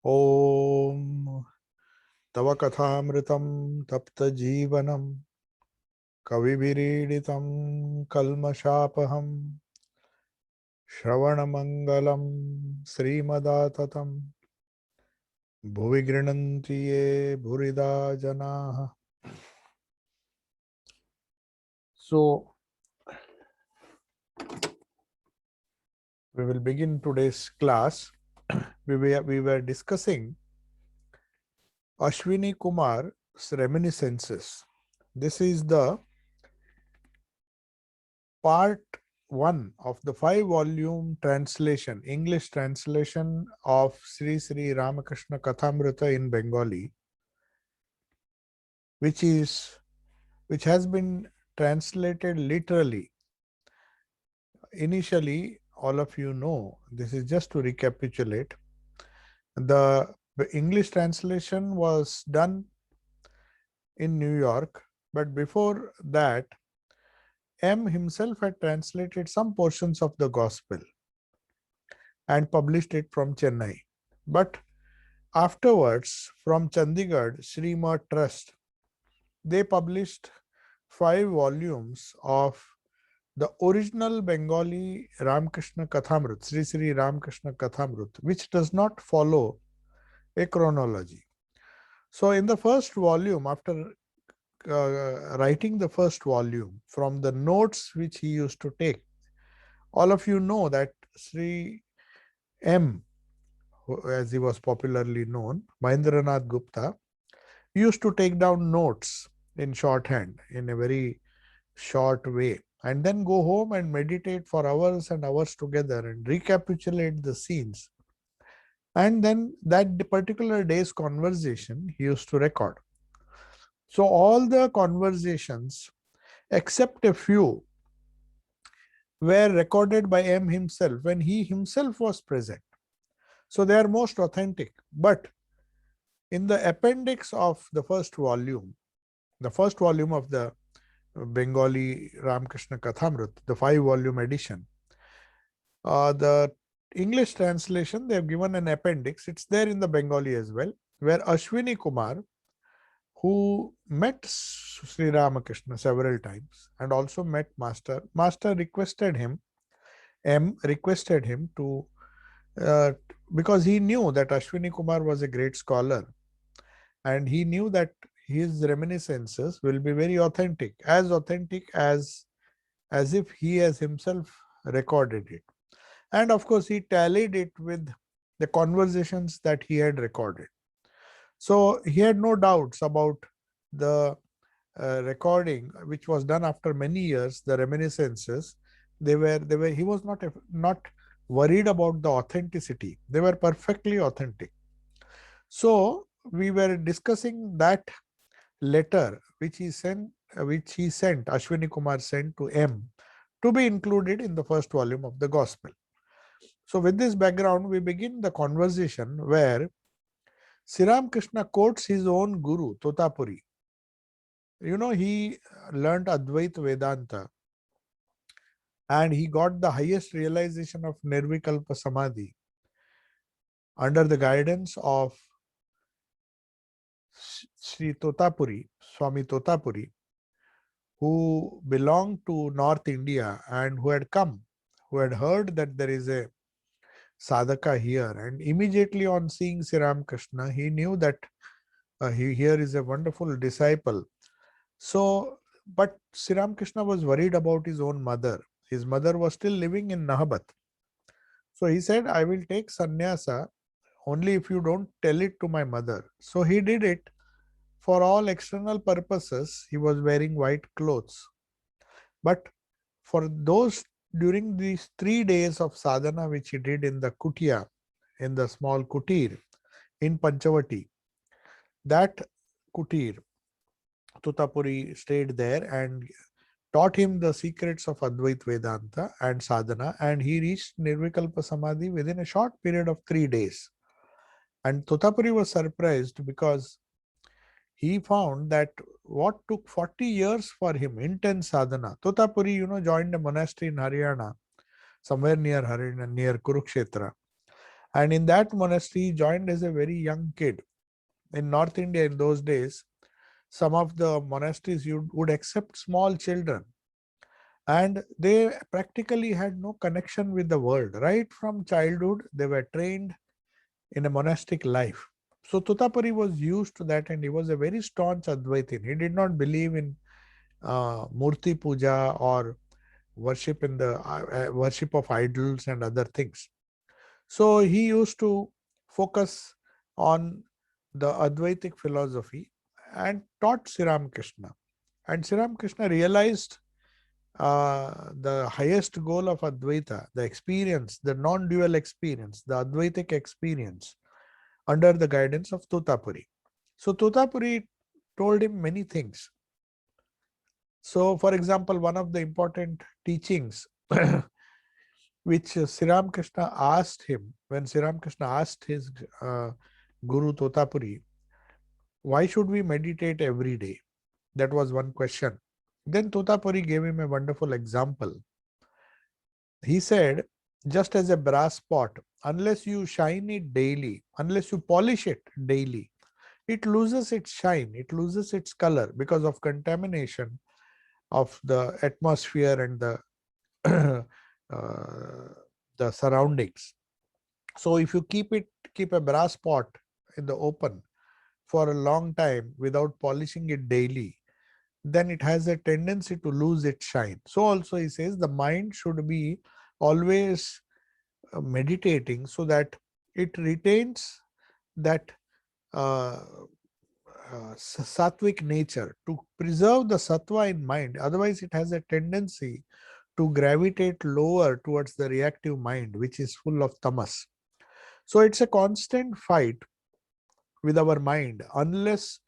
Om Tava Kathamritam Tapta Jeevanam Kavibiriditam Kalmashapaham Shravanamangalam Srimadatam Bhuvi Grinanti Ye Bhurida Janaha. So, we will begin today's class. We were discussing Ashwini Kumar's reminiscences. This is the part 1 of the 5-volume translation, English translation of Sri Sri Ramakrishna Kathamrita in Bengali, which has been translated literally. Initially, all of you know, this is just to recapitulate, the English translation was done in New York, but before that, M himself had translated some portions of the Gospel and published it from Chennai. But afterwards, from Chandigarh, Sri Math Trust, they published 5 volumes of the original Bengali Ramakrishna Kathamrut, Sri Sri Ramakrishna Kathamrut, which does not follow a chronology. So in the first volume, after writing the first volume, from the notes which he used to take, all of you know that Sri M, as he was popularly known, Mahendranath Gupta, used to take down notes in shorthand in a very short way and then go home and meditate for hours and hours together and recapitulate the scenes. And then that particular day's conversation he used to record. So all the conversations, except a few, were recorded by M himself when he himself was present. So they are most authentic. But in the appendix of the first volume of the Bengali Ramakrishna Kathamrut, the 5-volume edition, the English translation, they have given an appendix. It's there in the Bengali as well, where Ashwini Kumar, who met Sri Ramakrishna several times and also met Master requested him, M requested him to, because he knew that Ashwini Kumar was a great scholar and he knew that his reminiscences will be very authentic as if he has himself recorded it. And of course, he tallied it with the conversations that he had recorded. So he had no doubts about the recording, which was done after many years, the reminiscences. He was not worried about the authenticity. They were perfectly authentic. So we were discussing that letter which he sent, Ashwini Kumar sent to M to be included in the first volume of the Gospel. So with this background, we begin the conversation where Sri Ramakrishna quotes his own guru, Totapuri. You know, he learned Advaita Vedanta and he got the highest realization of Nirvikalpa Samadhi under the guidance of Sri Totapuri, Swami Totapuri, who belonged to North India and who had heard that there is a sadhaka here, and immediately on seeing Sri Ramakrishna, he knew that here is a wonderful disciple. So, but Sri Ramakrishna was worried about his own mother. His mother was still living in Nahabat. So he said, I will take sannyasa only if you don't tell it to my mother. So he did it. For all external purposes, he was wearing white clothes. But for those, during these 3 days of sadhana which he did in the kutia, in the small kutir in Panchavati, that kutir, Totapuri stayed there and taught him the secrets of Advaita Vedanta and sadhana, and he reached Nirvikalpa Samadhi within a short period of 3 days. And Totapuri was surprised because he found that what took 40 years for him, intense sadhana. Totapuri, joined a monastery in Haryana, somewhere near Haryana, near Kurukshetra. And in that monastery, he joined as a very young kid. In North India in those days, some of the monasteries you would accept small children, and they practically had no connection with the world. Right from childhood, they were trained in a monastic life. So Tutapuri was used to that, and he was a very staunch Advaitin. He did not believe in Murti Puja or worship of idols and other things. So he used to focus on the Advaitic philosophy and taught Sri Ramakrishna. And Sri Ramakrishna realized the highest goal of Advaita, the experience, the non-dual experience, the Advaitic experience, under the guidance of Tutapuri. So Tutapuri told him many things. So, for example, one of the important teachings which Sri Ramakrishna asked him, when Sri Ramakrishna asked his Guru Tutapuri, why should we meditate every day? That was one question. Then Tutapuri gave him a wonderful example. He said, just as a brass pot, unless you shine it daily, unless you polish it daily, it loses its shine, it loses its color because of contamination of the atmosphere and the surroundings. So if you keep a brass pot in the open for a long time without polishing it daily, then it has a tendency to lose its shine. So also he says the mind should be always meditating so that it retains that uh, sattvic nature, to preserve the sattva in mind. Otherwise, it has a tendency to gravitate lower towards the reactive mind, which is full of tamas. So it's a constant fight with our mind unless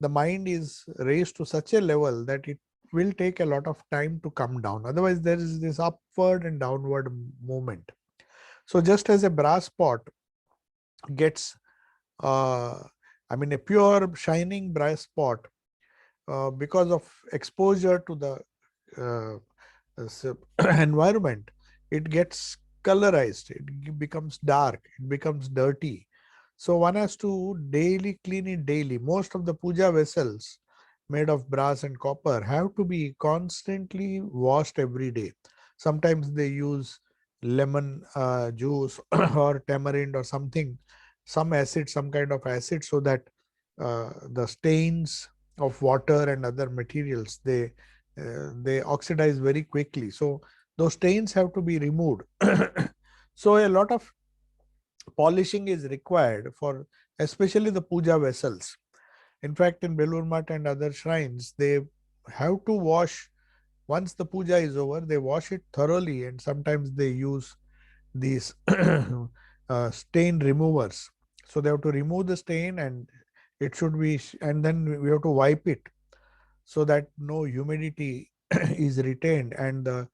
the mind is raised to such a level that it will take a lot of time to come down. Otherwise, there is this upward and downward movement. So just as a brass pot gets, a pure shining brass pot, because of exposure to the environment, it gets colorized, it becomes dark, it becomes dirty. So one has to daily clean it daily. Most of the puja vessels made of brass and copper have to be constantly washed every day. Sometimes they use lemon juice or tamarind or something, some acid, some kind of acid, so that the stains of water and other materials, they oxidize very quickly. So those stains have to be removed. So a lot of polishing is required for especially the puja vessels. In fact, in Belur Math and other shrines, they have to wash. Once the puja is over, they wash it thoroughly, and sometimes they use these stain removers. So they have to remove the stain, and it should be, and then we have to wipe it so that no humidity is retained and the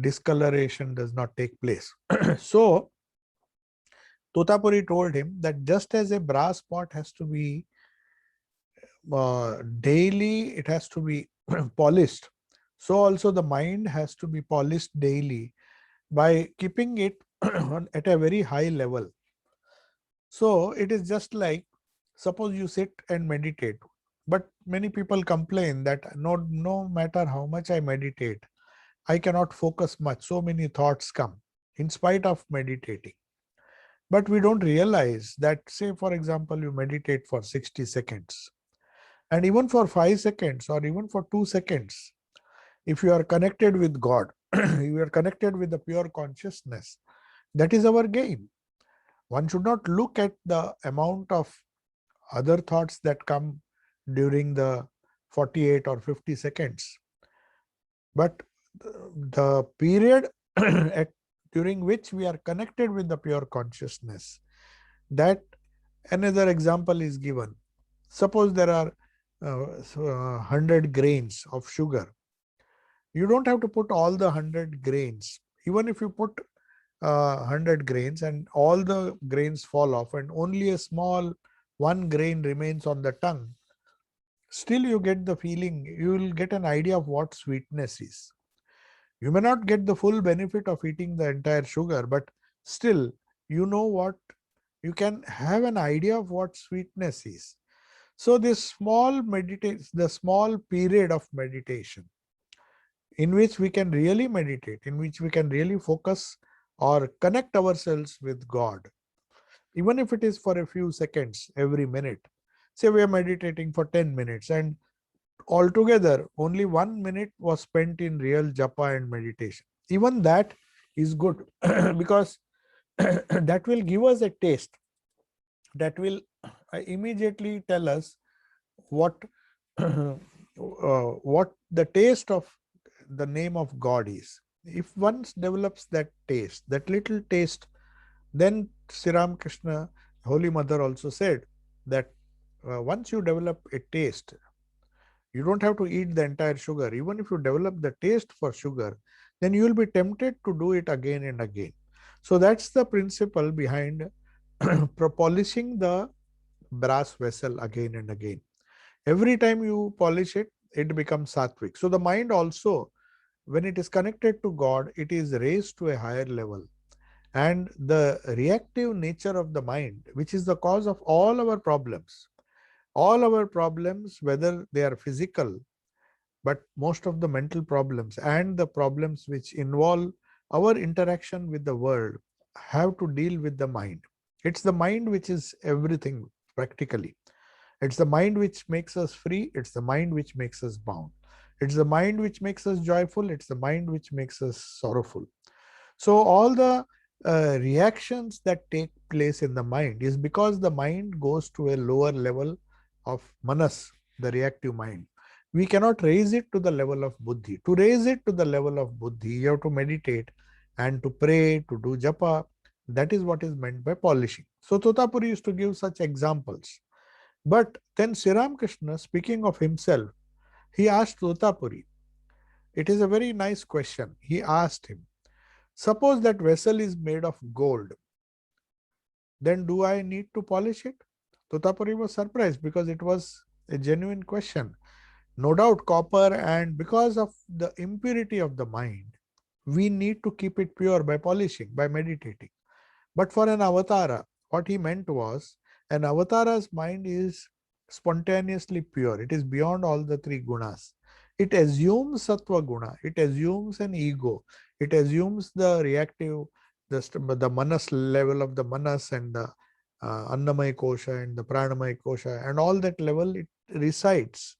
discoloration does not take place. So Totapuri told him that just as a brass pot has to be daily, it has to be polished. So also the mind has to be polished daily by keeping it at a very high level. So it is just like, suppose you sit and meditate, but many people complain that no matter how much I meditate, I cannot focus much. So many thoughts come in spite of meditating. But we don't realize that, say, for example, you meditate for 60 seconds, and even for 5 seconds or even for 2 seconds, if you are connected with God, you are connected with the pure consciousness, that is our gain. One should not look at the amount of other thoughts that come during the 48 or 50 seconds, but the period during which we are connected with the pure consciousness. That another example is given. Suppose there are 100 grains of sugar. You don't have to put all the 100 grains. Even if you put 100 grains and all the grains fall off and only a small one grain remains on the tongue, still you get the feeling, you will get an idea of what sweetness is. You may not get the full benefit of eating the entire sugar, but still you know what you can have an idea of what sweetness is. So this the small period of meditation in which we can really meditate, in which we can really focus or connect ourselves with God, even if it is for a few seconds every minute. Say we are meditating for 10 minutes and altogether only 1 minute was spent in real japa and meditation. Even that is good because that will give us a taste, that will immediately tell us what what the taste of the name of God is. If one develops that taste, that little taste, then Sri Ramakrishna, Holy Mother also said that once you develop a taste, you don't have to eat the entire sugar. Even if you develop the taste for sugar, then you will be tempted to do it again and again. So that's the principle behind polishing the brass vessel again and again. Every time you polish it, it becomes sattvic. So the mind also, when it is connected to God, it is raised to a higher level. And the reactive nature of the mind, which is the cause of all our problems, whether they are physical, but most of the mental problems and the problems which involve our interaction with the world, have to deal with the mind. It's the mind which is everything practically. It's the mind which makes us free. It's the mind which makes us bound. It's the mind which makes us joyful. It's the mind which makes us sorrowful. So all the reactions that take place in the mind is because the mind goes to a lower level of manas, the reactive mind. We cannot raise it to the level of buddhi. To raise it to the level of buddhi, you have to meditate and to pray, to do japa. That is what is meant by polishing. So Totapuri used to give such examples. But then Sri Ramakrishna, speaking of himself, he asked Totapuri. It is a very nice question. He asked him, suppose that vessel is made of gold, then do I need to polish it? Totapuri was surprised because it was a genuine question. No doubt copper, and because of the impurity of the mind, we need to keep it pure by polishing, by meditating. But for an avatara, what he meant was an avatara's mind is spontaneously pure. It is beyond all the three gunas. It assumes sattva guna, it assumes an ego, it assumes the reactive, the manas level of the manas and the annamaya kosha and the pranamaya kosha and all that level it resides.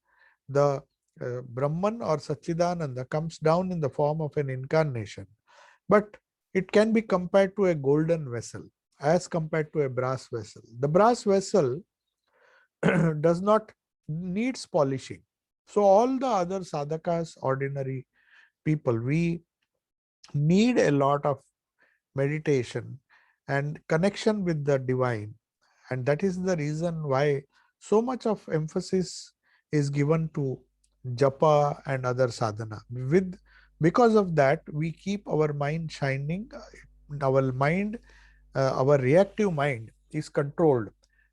The Brahman or Satchidananda comes down in the form of an incarnation. But it can be compared to a golden vessel as compared to a brass vessel. The brass vessel does not needs polishing. So all the other sadhakas, ordinary people, we need a lot of meditation and connection with the divine. And that is the reason why so much of emphasis is given to japa and other sadhana. Because of that, we keep our mind shining. Our mind, our reactive mind is controlled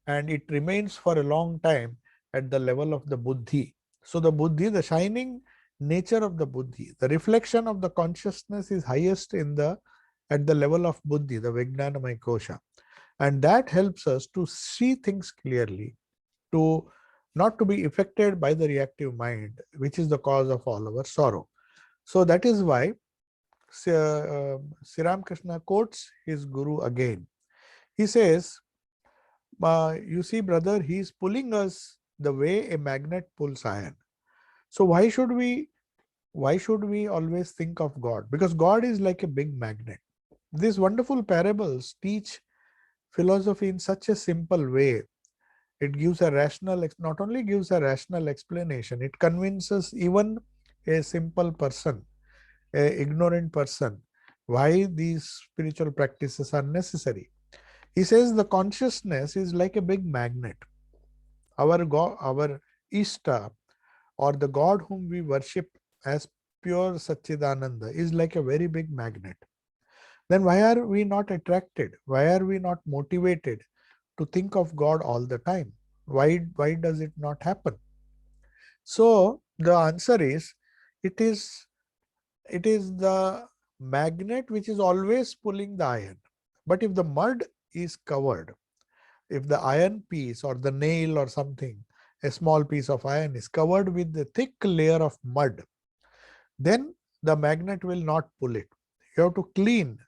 and it remains for a long time at the level of the buddhi. So the buddhi, the shining nature of the buddhi, the reflection of the consciousness is highest at the level of buddhi, the Vijnanamaya kosha. And that helps us to see things clearly, to not to be affected by the reactive mind, which is the cause of all our sorrow. So that is why Sri Ramakrishna quotes his guru again. He says, you see, brother, he is pulling us the way a magnet pulls iron. So why should we always think of God? Because God is like a big magnet. These wonderful parables teach philosophy in such a simple way. It gives a not only gives a rational explanation, it convinces even a simple person, a ignorant person, why these spiritual practices are necessary. He says the consciousness is like a big magnet. Our God, our Ishta, or the God whom we worship as pure Satchidananda, is like a very big magnet. Then why are we not attracted? Why are we not motivated to think of God all the time? Why does it not happen? So the answer is it is it is the magnet which is always pulling the iron. But if the mud is covered, if the iron piece or the nail or something, a small piece of iron is covered with a thick layer of mud, then the magnet will not pull it. You have to clean,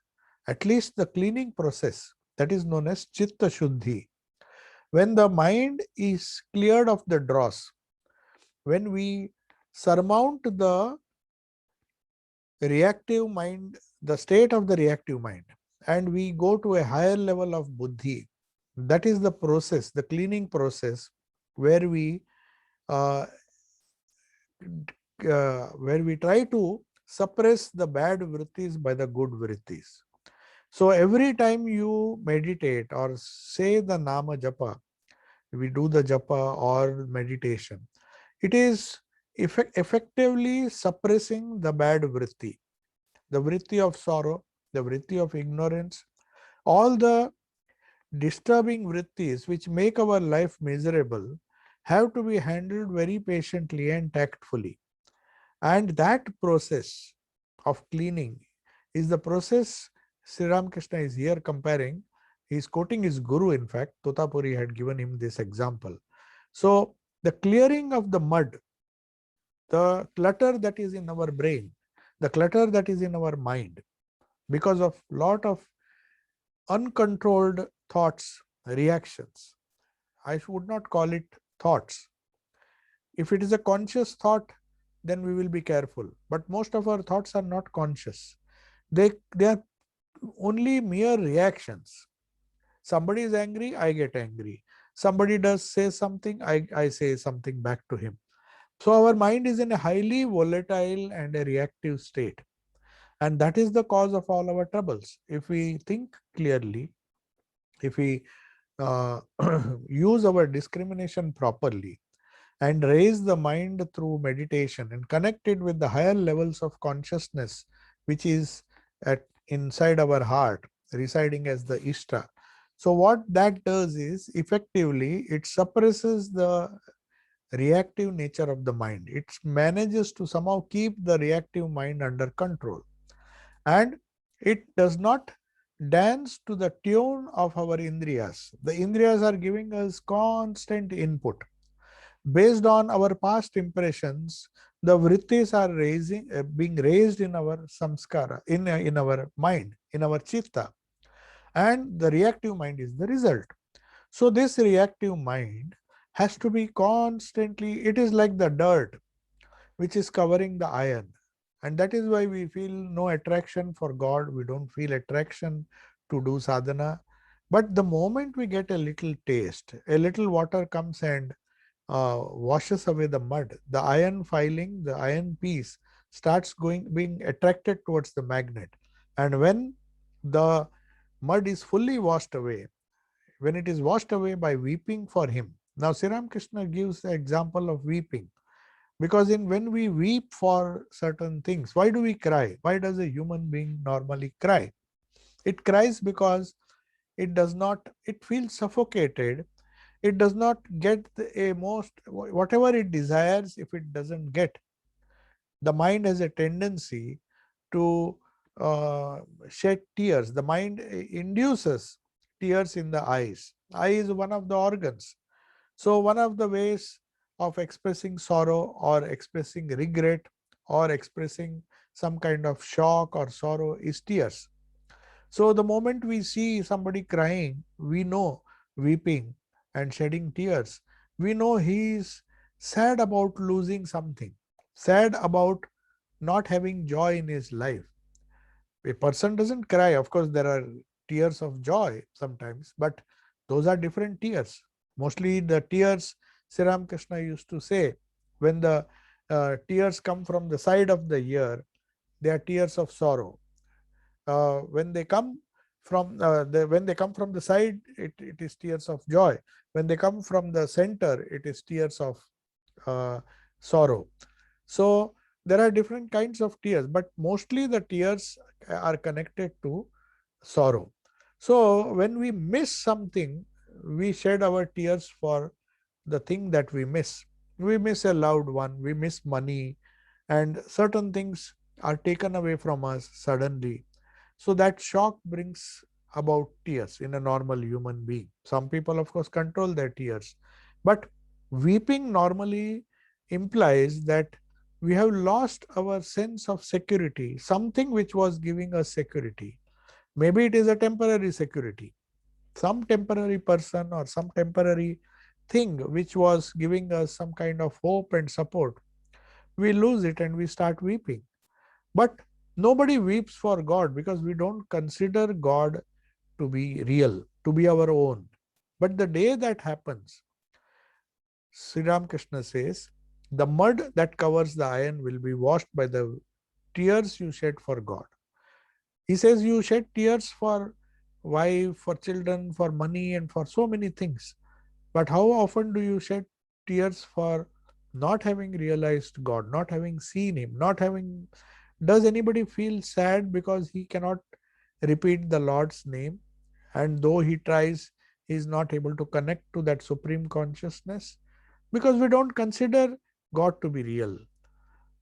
at least the cleaning process, that is known as Chitta Shuddhi. When the mind is cleared of the dross, when we surmount the reactive mind, the state of the reactive mind, and we go to a higher level of buddhi, that is the process, the cleaning process, where we try to suppress the bad vrittis by the good vrittis. So every time you meditate or say the nama japa, we do the japa or meditation, it is effectively suppressing the bad vritti, the vritti of sorrow, the vritti of ignorance, all the disturbing vrittis which make our life miserable have to be handled very patiently and tactfully. And that process of cleaning is the process Sri Ramakrishna is here comparing. He is quoting his guru, in fact. Totapuri had given him this example. So, the clearing of the mud, the clutter that is in our brain, the clutter that is in our mind, because of lot of uncontrolled thoughts, reactions. I would not call it thoughts. If it is a conscious thought, then we will be careful. But most of our thoughts are not conscious. They are only mere reactions. Somebody is angry, I get angry. Somebody does say something, I say something back to him. So our mind is in a highly volatile and a reactive state. And that is the cause of all our troubles. If we think clearly, if we use our discrimination properly and raise the mind through meditation and connect it with the higher levels of consciousness, which is at inside our heart, residing as the Ishta. So what that does is effectively it suppresses the reactive nature of the mind. It manages to somehow keep the reactive mind under control. And it does not dance to the tune of our indriyas. The indriyas are giving us constant input. Based on our past impressions, the vrittis are being raised in our samskara, in our mind, in our chitta, and the reactive mind is the result. So this reactive mind has to be constantly, it is like the dirt which is covering the iron. And that is why we feel no attraction for God. We don't feel attraction to do sadhana. But the moment we get a little taste, a little water comes and washes away the mud, the iron filing, the iron piece starts being attracted towards the magnet. And when the mud is fully washed away, when it is washed away by weeping for him. Now, Sri Ramakrishna gives the example of weeping. Because when we weep for certain things, why do we cry? Why does a human being normally cry? It cries because it feels suffocated. It does not get whatever it desires. If it doesn't get, the mind has a tendency to shed tears. The mind induces tears in the eyes. Eye is one of the organs. So one of the ways of expressing sorrow or expressing regret or expressing some kind of shock or sorrow is tears. So the moment we see somebody crying, we know, weeping and shedding tears, we know he is sad about losing something, sad about not having joy in his life. A person doesn't cry. Of course, there are tears of joy sometimes, but those are different tears. Mostly the tears, Sri Ramakrishna used to say, when the tears come from the side of the ear, they are tears of sorrow. When they come when they come from the side, it is tears of joy. When they come from the center, it is tears of uh, sorrow. So there are different kinds of tears, but mostly the tears are connected to sorrow. So when we miss something, we shed our tears for the thing that we miss. We miss a loved one, we miss money, and certain things are taken away from us suddenly. So that shock brings about tears in a normal human being. Some people, of course, control their tears. But weeping normally implies that we have lost our sense of security, something which was giving us security. Maybe it is a temporary security, some temporary person or some temporary thing which was giving us some kind of hope and support. We lose it and we start weeping. But nobody weeps for God because we don't consider God to be real, to be our own. But the day that happens, Sri Ramakrishna says, the mud that covers the iron will be washed by the tears you shed for God. He says you shed tears for wife, for children, for money, and for so many things. But how often do you shed tears for not having realized God, not having seen Him, not having. Does anybody feel sad because he cannot repeat the Lord's name? And though he tries, he is not able to connect to that supreme consciousness because we don't consider God to be real.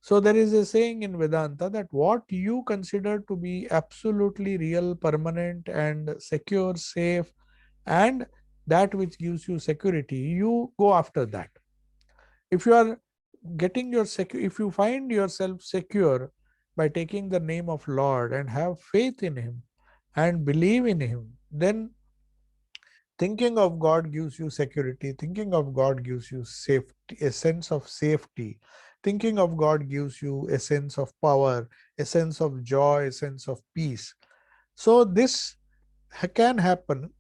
So there is a saying in Vedanta that what you consider to be absolutely real, permanent, and secure, safe, and that which gives you security, you go after that. If you are getting your if you find yourself secure by taking the name of Lord and have faith in Him and believe in Him, then thinking of God gives you security. Thinking of God gives you safety, a sense of safety. Thinking of God gives you a sense of power, a sense of joy, a sense of peace. So this can happen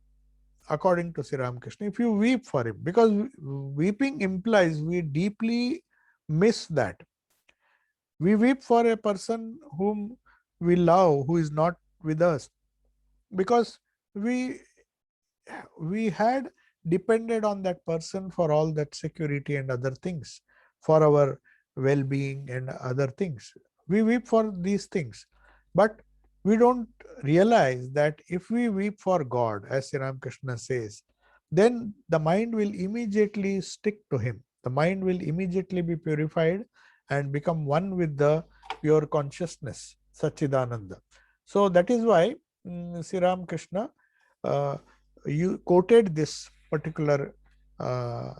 according to Sri Ramakrishna if you weep for him, because weeping implies we deeply miss that. We weep for a person whom we love, who is not with us, because we we had depended on that person for all that security and other things, for our well-being and other things. We weep for these things, but we don't realize that if we weep for God, as Sri Ramakrishna says, then the mind will immediately stick to Him. The mind will immediately be purified and become one with the pure consciousness, Satchidananda. So that is why Sri Ramakrishna uh, you quoted this particular uh,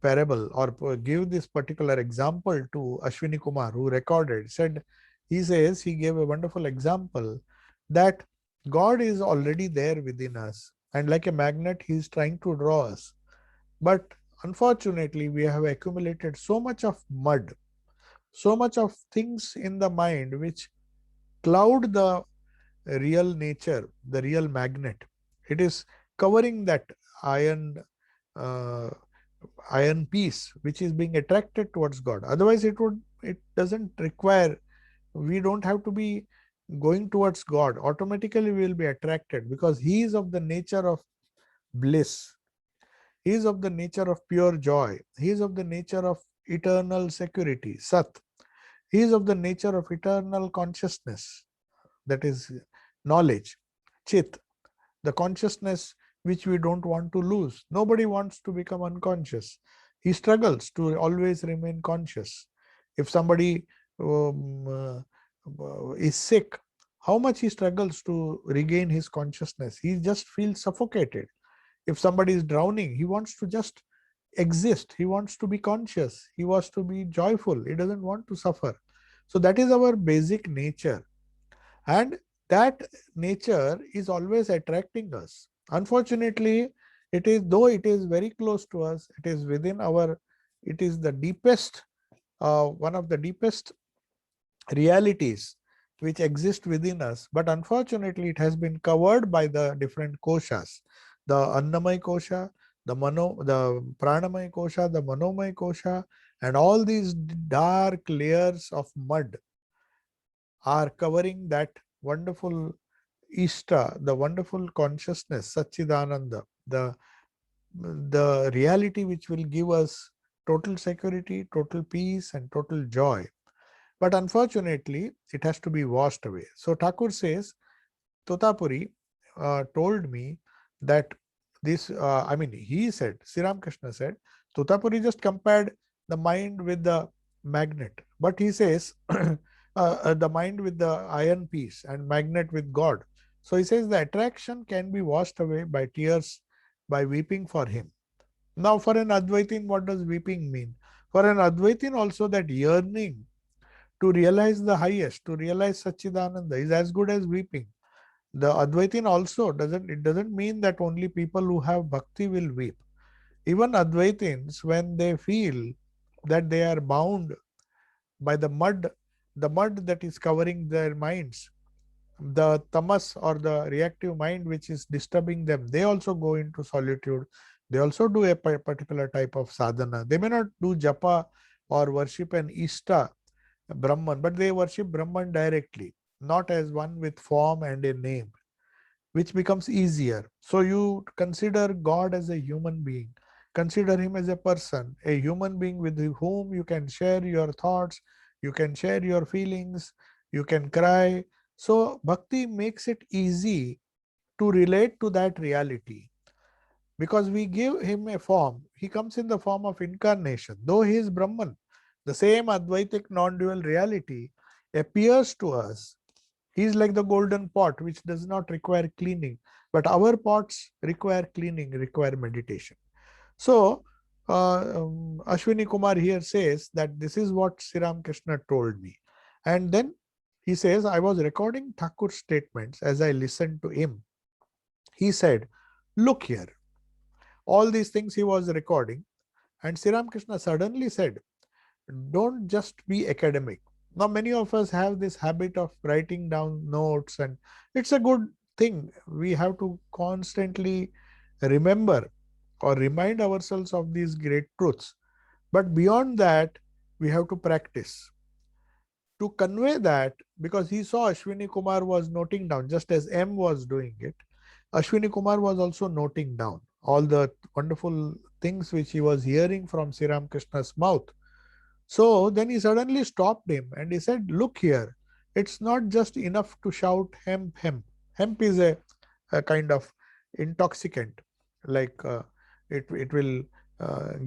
parable or give this particular example to Ashwini Kumar, who recorded, said, he says, he gave a wonderful example that God is already there within us, and like a magnet, he is trying to draw us. But unfortunately, we have accumulated so much of mud, so much of things in the mind which cloud the real nature, the real magnet. It is covering that iron uh, iron piece which is being attracted towards God. Otherwise, it doesn't require. We don't have to be going towards God. Automatically, we will be attracted because He is of the nature of bliss. He is of the nature of pure joy. He is of the nature of eternal security, Sat. He is of the nature of eternal consciousness, that is knowledge, Chit, the consciousness which we don't want to lose. Nobody wants to become unconscious. He struggles to always remain conscious. If somebody is sick, how much he struggles to regain his consciousness. He just feels suffocated. If somebody is drowning, he wants to just exist. He wants to be conscious. He wants to be joyful. He doesn't want to suffer. So that is our basic nature. And that nature is always attracting us. Unfortunately, it is, though it is very close to us, it is within our, it is the deepest, one of the deepest realities which exist within us, but unfortunately it has been covered by the different koshas, the Annamay kosha, the Pranamay kosha, the Manomay kosha, and all these dark layers of mud are covering that wonderful Ishta, the wonderful consciousness, Satchidananda, the reality which will give us total security, total peace, and total joy. But unfortunately, it has to be washed away. So Thakur says, Totapuri told me that this, he said, Sri Ramakrishna said, Totapuri just compared the mind with the magnet. But he says, the mind with the iron piece and magnet with God. So he says the attraction can be washed away by tears, by weeping for him. Now, for an Advaitin, what does weeping mean? For an Advaitin, also that yearning to realize the highest, to realize Satchidananda is as good as weeping. The Advaitin also doesn't mean that only people who have bhakti will weep. Even Advaitins, when they feel that they are bound by the mud that is covering their minds, the tamas or the reactive mind which is disturbing them, they also go into solitude. They also do a particular type of sadhana. They may not do japa or worship an Ishta Brahman, but they worship Brahman directly, not as one with form and a name, which becomes easier. So you consider God as a human being, consider him as a person, a human being with whom you can share your thoughts, you can share your feelings, you can cry. So bhakti makes it easy to relate to that reality, because we give him a form. He comes in the form of incarnation, though he is Brahman. The same Advaitic non-dual reality appears to us. He is like the golden pot which does not require cleaning, but our pots require cleaning, require meditation. So Ashwini Kumar here says that this is what Sri Ramakrishna told me. And then he says, I was recording Thakur's statements as I listened to him. He said, look here, all these things he was recording. And Sri Ramakrishna suddenly said, don't just be academic. Now, many of us have this habit of writing down notes, and it's a good thing. We have to constantly remember or remind ourselves of these great truths. But beyond that, we have to practice. To convey that, because he saw Ashwini Kumar was noting down, just as M was doing it, Ashwini Kumar was also noting down all the wonderful things which he was hearing from Sri Ramakrishna's mouth. So then he suddenly stopped him and he said, look here, it's not just enough to shout hemp, hemp. Hemp is a kind of intoxicant, like it will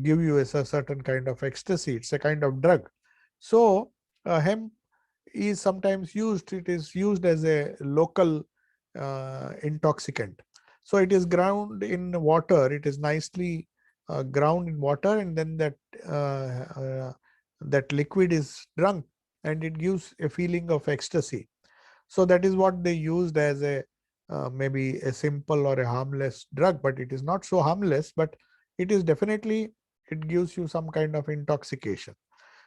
give you a certain kind of ecstasy. It's a kind of drug. So hemp is sometimes used, it is used as a local intoxicant. So it is ground in water, it is nicely ground in water, and then that liquid is drunk and it gives a feeling of ecstasy. So that is what they used as a maybe a simple or a harmless drug, but it is not so harmless, but it is definitely, it gives you some kind of intoxication.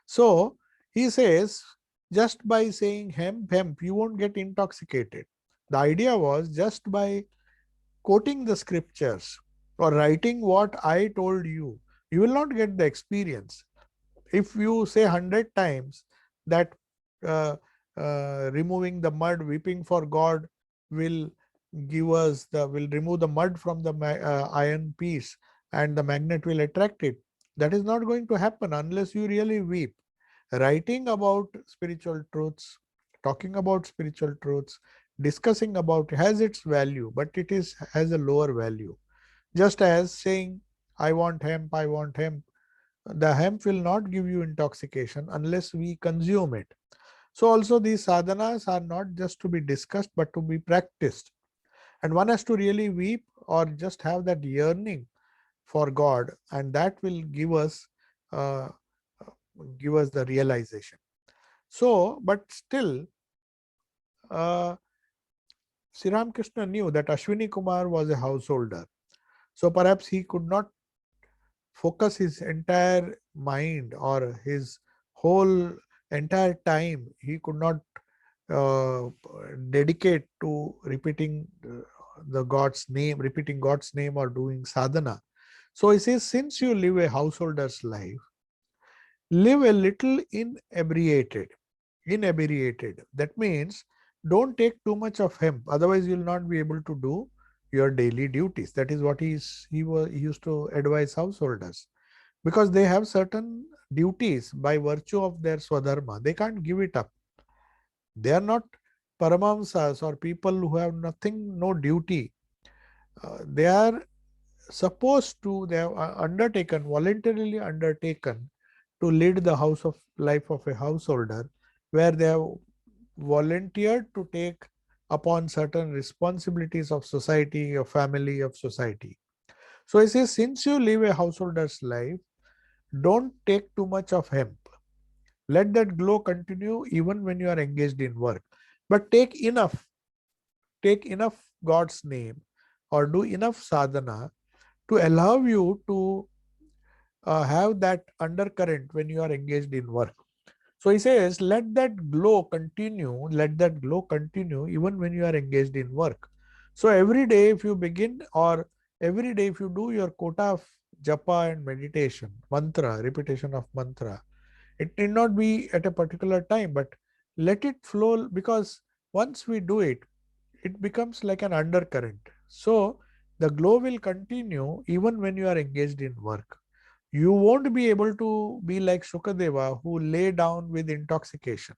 So he says, just by saying hemp, hemp, you won't get intoxicated. The idea was just by quoting the scriptures or writing what I told you, you will not get the experience. If you say 100 times that removing the mud, weeping for God will will remove the mud from the iron piece and the magnet will attract it, that is not going to happen unless you really weep. Writing about spiritual truths, talking about spiritual truths, discussing about has its value, but it has a lower value. Just as saying, I want hemp, I want hemp, the hemp will not give you intoxication unless we consume it. So also these sadhanas are not just to be discussed, but to be practiced. And one has to really weep or just have that yearning for God, and that will uh, give us the realization. So, but still, uh, Sri Ramakrishna knew that Ashwini Kumar was a householder. So perhaps he could not focus his entire mind or his whole entire time. He could not uh, dedicate to repeating the God's name, repeating God's name or doing sadhana. So he says, since you live a householder's life, live a little inebriated. Inebriated. That means don't take too much of hemp, otherwise you'll not be able to do your daily duties. That is what he used to advise householders, because they have certain duties by virtue of their swadharma. They can't give it up. They are not paramamsas or people who have nothing, no duty. They are supposed to, they have undertaken, voluntarily undertaken to lead the house of life of a householder, where they have volunteered to take upon certain responsibilities of society, of family, of society. So he says, since you live a householder's life, don't take too much of hemp. Let that glow continue even when you are engaged in work. But take enough God's name or do enough sadhana to allow you to have that undercurrent when you are engaged in work. So he says, let that glow continue even when you are engaged in work. So every day if you begin, or every day if you do your quota of japa and meditation, mantra, repetition of mantra, it need not be at a particular time, but let it flow, because once we do it, it becomes like an undercurrent. So the glow will continue even when you are engaged in work. You won't be able to be like Shukadeva, who lay down with intoxication.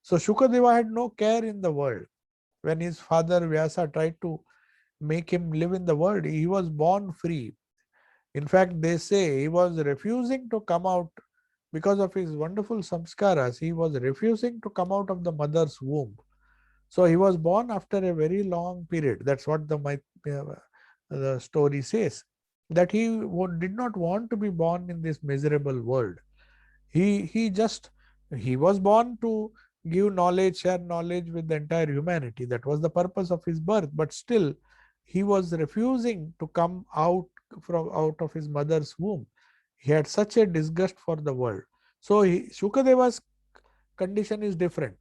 So Shukadeva had no care in the world. When his father Vyasa tried to make him live in the world, he was born free. In fact, they say he was refusing to come out because of his wonderful samskaras. He was refusing to come out of the mother's womb. So he was born after a very long period. That's what the story says. That he did not want to be born in this miserable world. He was born to give knowledge, share knowledge with the entire humanity. That was the purpose of his birth. But still, he was refusing to come out of his mother's womb. He had such a disgust for the world. So Shukadeva's condition is different.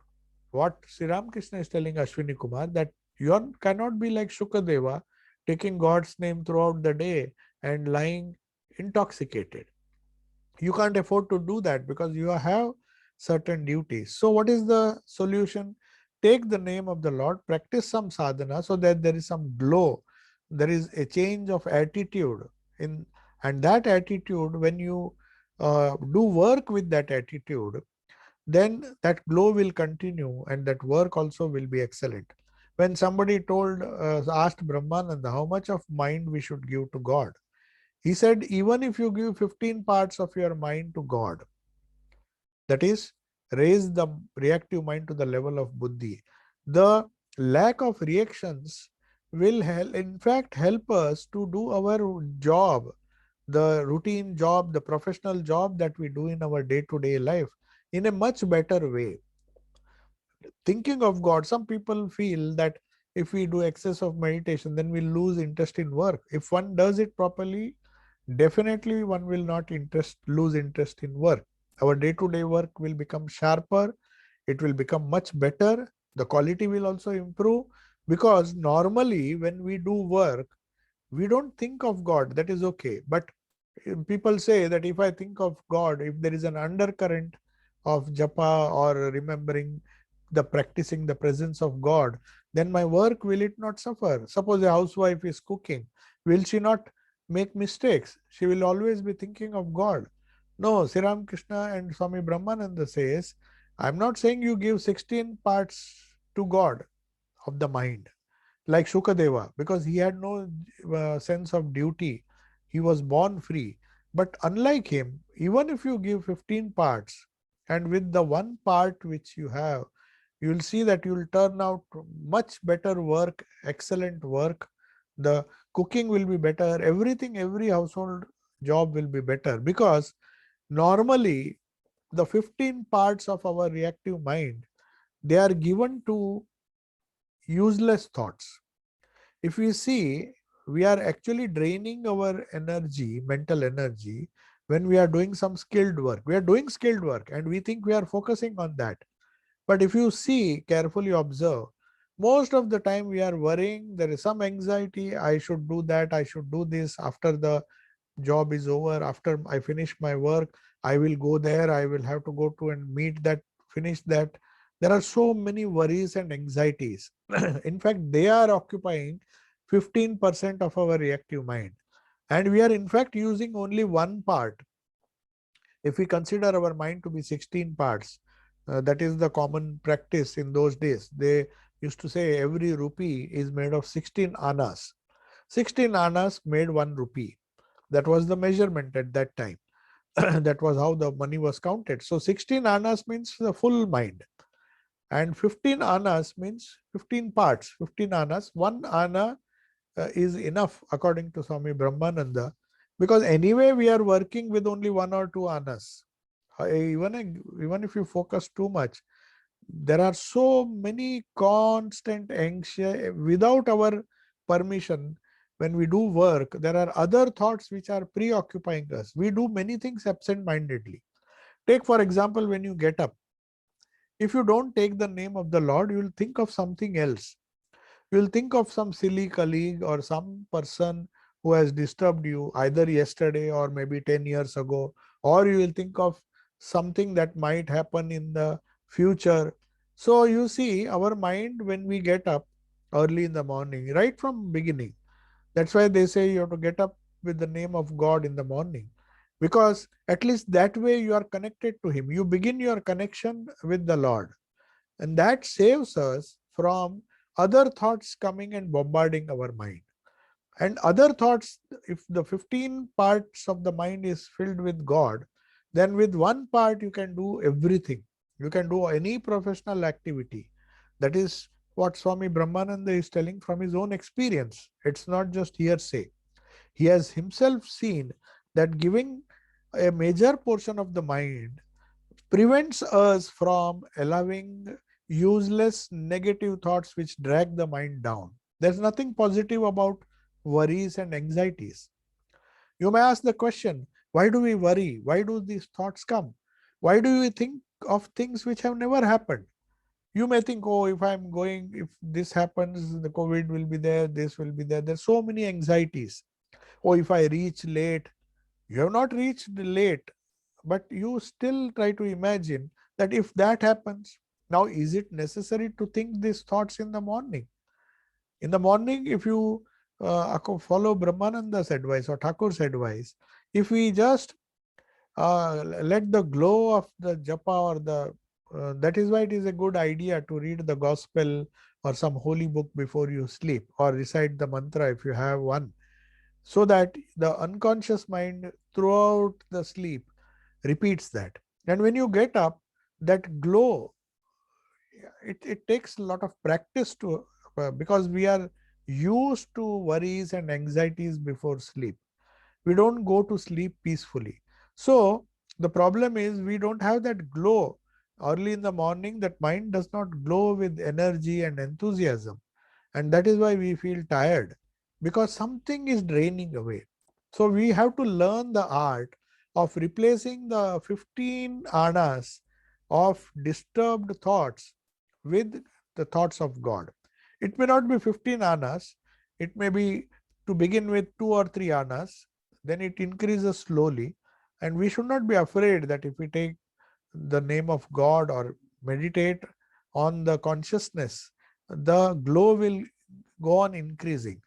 What Sri Ramakrishna is telling Ashwini Kumar, that you cannot be like Shukadeva, taking God's name throughout the day and lying intoxicated. You can't afford to do that because you have certain duties. So what is the solution? Take the name of the Lord, practice some sadhana so that there is some glow, there is a change of attitude in, and that attitude, when you do work with that attitude, then that glow will continue and that work also will be excellent. When somebody asked Brahmananda how much of mind we should give to God, he said, even if you give 15 parts of your mind to God, that is, raise the reactive mind to the level of buddhi, the lack of reactions will in fact help us to do our job, the routine job, the professional job that we do in our day-to-day life in a much better way. Thinking of God, some people feel that if we do excess of meditation, then we lose interest in work. If one does it properly, definitely one will not lose interest in work. Our day-to-day work will become sharper, it will become much better, the quality will also improve, because normally when we do work, we don't think of God. That is okay. But people say that if I think of God, if there is an undercurrent of japa or remembering the practicing the presence of God, then my work will it not suffer? Suppose a housewife is cooking, will she not make mistakes? She will always be thinking of God. No, Sri Ramakrishna and Swami Brahmananda says, I'm not saying you give 16 parts to God of the mind like Shukadeva, because he had no sense of duty. He was born free. But unlike him, even if you give 15 parts, and with the one part which you have, you will see that you will turn out much better work, excellent work. The cooking will be better, everything, every household job will be better, because normally the 15 parts of our reactive mind, they are given to useless thoughts. If we see, we are actually draining our energy, mental energy, when we are doing some skilled work. We are doing skilled work and we think we are focusing on that. But if you see, carefully observe, most of the time we are worrying, there is some anxiety, I should do that, I should do this after the job is over, after I finish my work, I will go there, I will have to go to and meet that, finish that. There are so many worries and anxieties. In fact, they are occupying 15% of our reactive mind. And we are in fact using only one part. If we consider our mind to be 16 parts, that is the common practice in those days. They used to say every rupee is made of 16 annas. 16 annas made 1 rupee. That was the measurement at that time. That was how the money was counted. So 16 annas means the full mind. And 15 anas means 15 parts, 15 anas. One ana is enough according to Swami Brahmananda, because anyway we are working with only one or two anas. Even if you focus too much, there are so many constant anxious without our permission. When we do work, there are other thoughts which are preoccupying us. We do many things absent-mindedly. Take for example, when you get up, if you don't take the name of the Lord, you will think of something else. You will think of some silly colleague or some person who has disturbed you either yesterday or maybe 10 years ago, or you will think of something that might happen in the future. So you see, our mind, when we get up early in the morning, right from beginning, that's why they say you have to get up with the name of God in the morning, because at least that way you are connected to Him. You begin your connection with the Lord, and that saves us from other thoughts coming and bombarding our mind. And other thoughts, if the 15 parts of the mind is filled with God, then with one part you can do everything. You can do any professional activity. That is what Swami Brahmananda is telling from his own experience. It's not just hearsay. He has himself seen that giving a major portion of the mind prevents us from allowing useless negative thoughts which drag the mind down. There's nothing positive about worries and anxieties. You may ask the question, why do we worry? Why do these thoughts come? Why do we think of things which have never happened? You may think, oh, if this happens, the COVID will be there, this will be there. There's so many anxieties. Oh, if I reach late, you have not reached late, but you still try to imagine that if that happens, now is it necessary to think these thoughts in the morning? In the morning, if you follow Brahmananda's advice or Thakur's advice, if we just let the glow of the japa or the that is why it is a good idea to read the gospel or some holy book before you sleep, or recite the mantra if you have one, so that the unconscious mind throughout the sleep repeats that. And when you get up, that glow, it takes a lot of practice to, because we are used to worries and anxieties before sleep. We don't go to sleep peacefully. So the problem is we don't have that glow. Early in the morning, that mind does not glow with energy and enthusiasm. And that is why we feel tired, because something is draining away. So we have to learn the art of replacing the 15 anas of disturbed thoughts with the thoughts of God. It may not be 15 anas, it may be to begin with 2 or 3 anas, then it increases slowly. And we should not be afraid that if we take the name of God or meditate on the consciousness, the glow will go on increasing.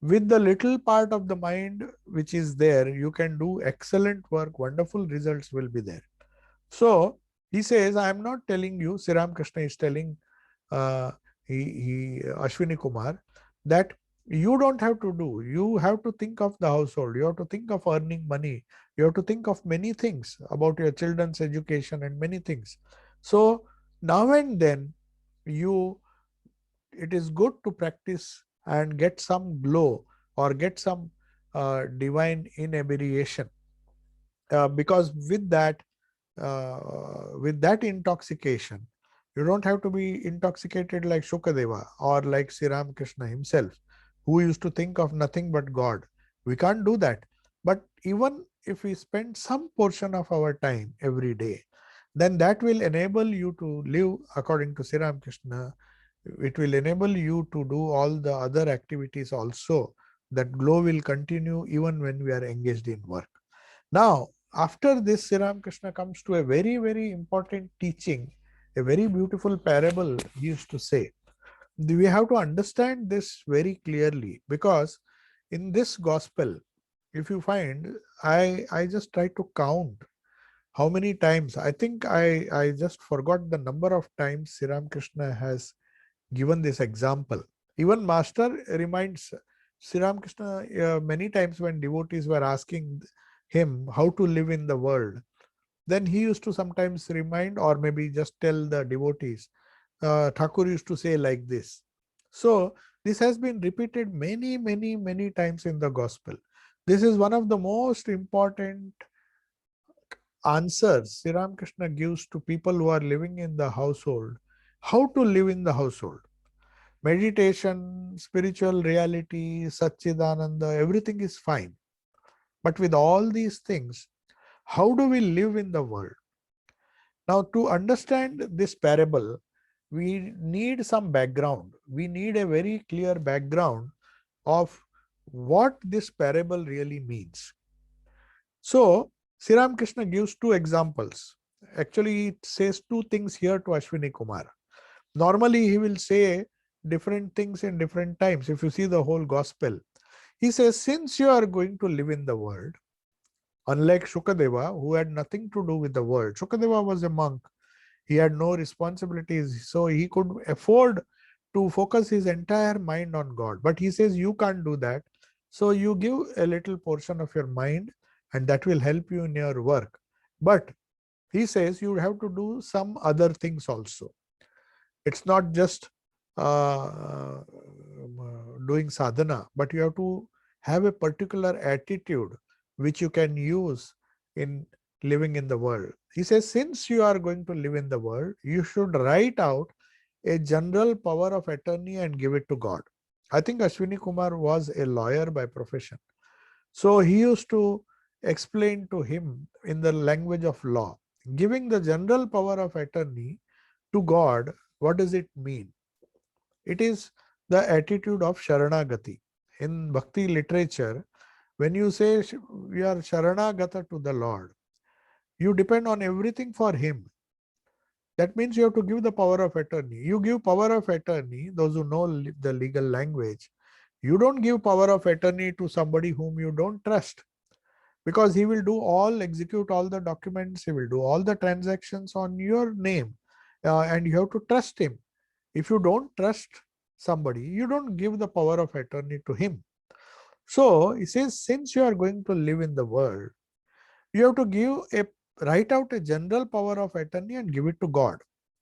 With the little part of the mind which is there, you can do excellent work, wonderful results will be there. So he says, I am not telling you, Sri Ramakrishna is telling uh, Ashwini Kumar, that you don't have to do. You have to think of the household. You have to think of earning money. You have to think of many things about your children's education and many things. So now and then, it is good to practice and get some glow or get some divine inebriation, because with that intoxication, you don't have to be intoxicated like Shukadeva or like Sri Ramakrishna himself, who used to think of nothing but God. We can't do that. But even if we spend some portion of our time every day, then that will enable you to live according to Sri Ramakrishna. It will enable you to do all the other activities also. That glow will continue even when we are engaged in work. Now, after this, Sri Ramakrishna comes to a very, very important teaching, a very beautiful parable he used to say. We have to understand this very clearly, because in this gospel, if you find, I just try to count how many times. I think I just forgot the number of times Sri Ramakrishna has given this example. Even Master reminds Sri Ramakrishna many times when devotees were asking him how to live in the world. Then he used to sometimes remind, or maybe just tell the devotees Thakur used to say like this. So this has been repeated many, many, many times in the gospel. This is one of the most important answers Sri Ramakrishna gives to people who are living in the household. How to live in the household. Meditation, spiritual reality, Satchidananda, everything is fine. But with all these things, how do we live in the world? Now, to understand this parable, we need some background. We need a very clear background of what this parable really means. So, Sri Ramakrishna gives two examples. Actually, it says two things here to Ashwini Kumar. Normally, he will say different things in different times. If you see the whole gospel, he says, since you are going to live in the world, unlike Shukadeva, who had nothing to do with the world, Shukadeva was a monk. He had no responsibilities, so he could afford to focus his entire mind on God. But he says, you can't do that. So you give a little portion of your mind, and that will help you in your work. But he says you have to do some other things also. It's not just doing sadhana, but you have to have a particular attitude which you can use in living in the world. He says, since you are going to live in the world, you should write out a general power of attorney and give it to God. I think Ashwini Kumar was a lawyer by profession. So he used to explain to him in the language of law, giving the general power of attorney to God. What does it mean? It is the attitude of Sharanagati. In Bhakti literature, when you say we are Sharanagata to the Lord, you depend on everything for Him. That means you have to give the power of attorney. You give power of attorney, those who know the legal language, you don't give power of attorney to somebody whom you don't trust, because he will execute all the documents, he will do all the transactions on your name, and you have to trust him. If you don't trust somebody, you don't give the power of attorney to him. So he says, since you are going to live in the world, you have to write out a general power of attorney and give it to God,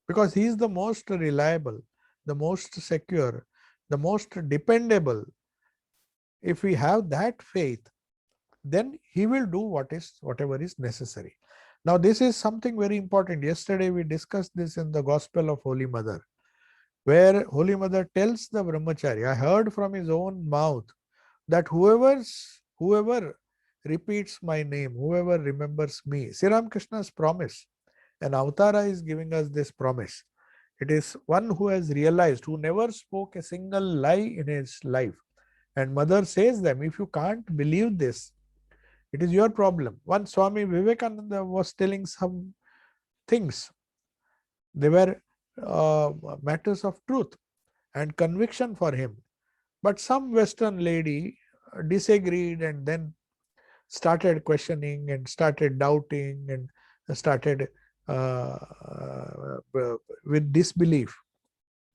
because he is the most reliable, the most secure, the most dependable. If we have that faith, then he will do whatever is necessary. Now, this is something very important. Yesterday we discussed this in the Gospel of Holy Mother, where Holy Mother tells the brahmachari, I heard from his own mouth that whoever repeats my name, whoever remembers me, Sri Ramakrishna's promise, and Avtara is giving us this promise. It is one who has realized, who never spoke a single lie in his life. And Mother says them, if you can't believe this, it is your problem. One Swami Vivekananda was telling some things. They were matters of truth and conviction for him. But some Western lady disagreed and then started questioning and started doubting and started with disbelief.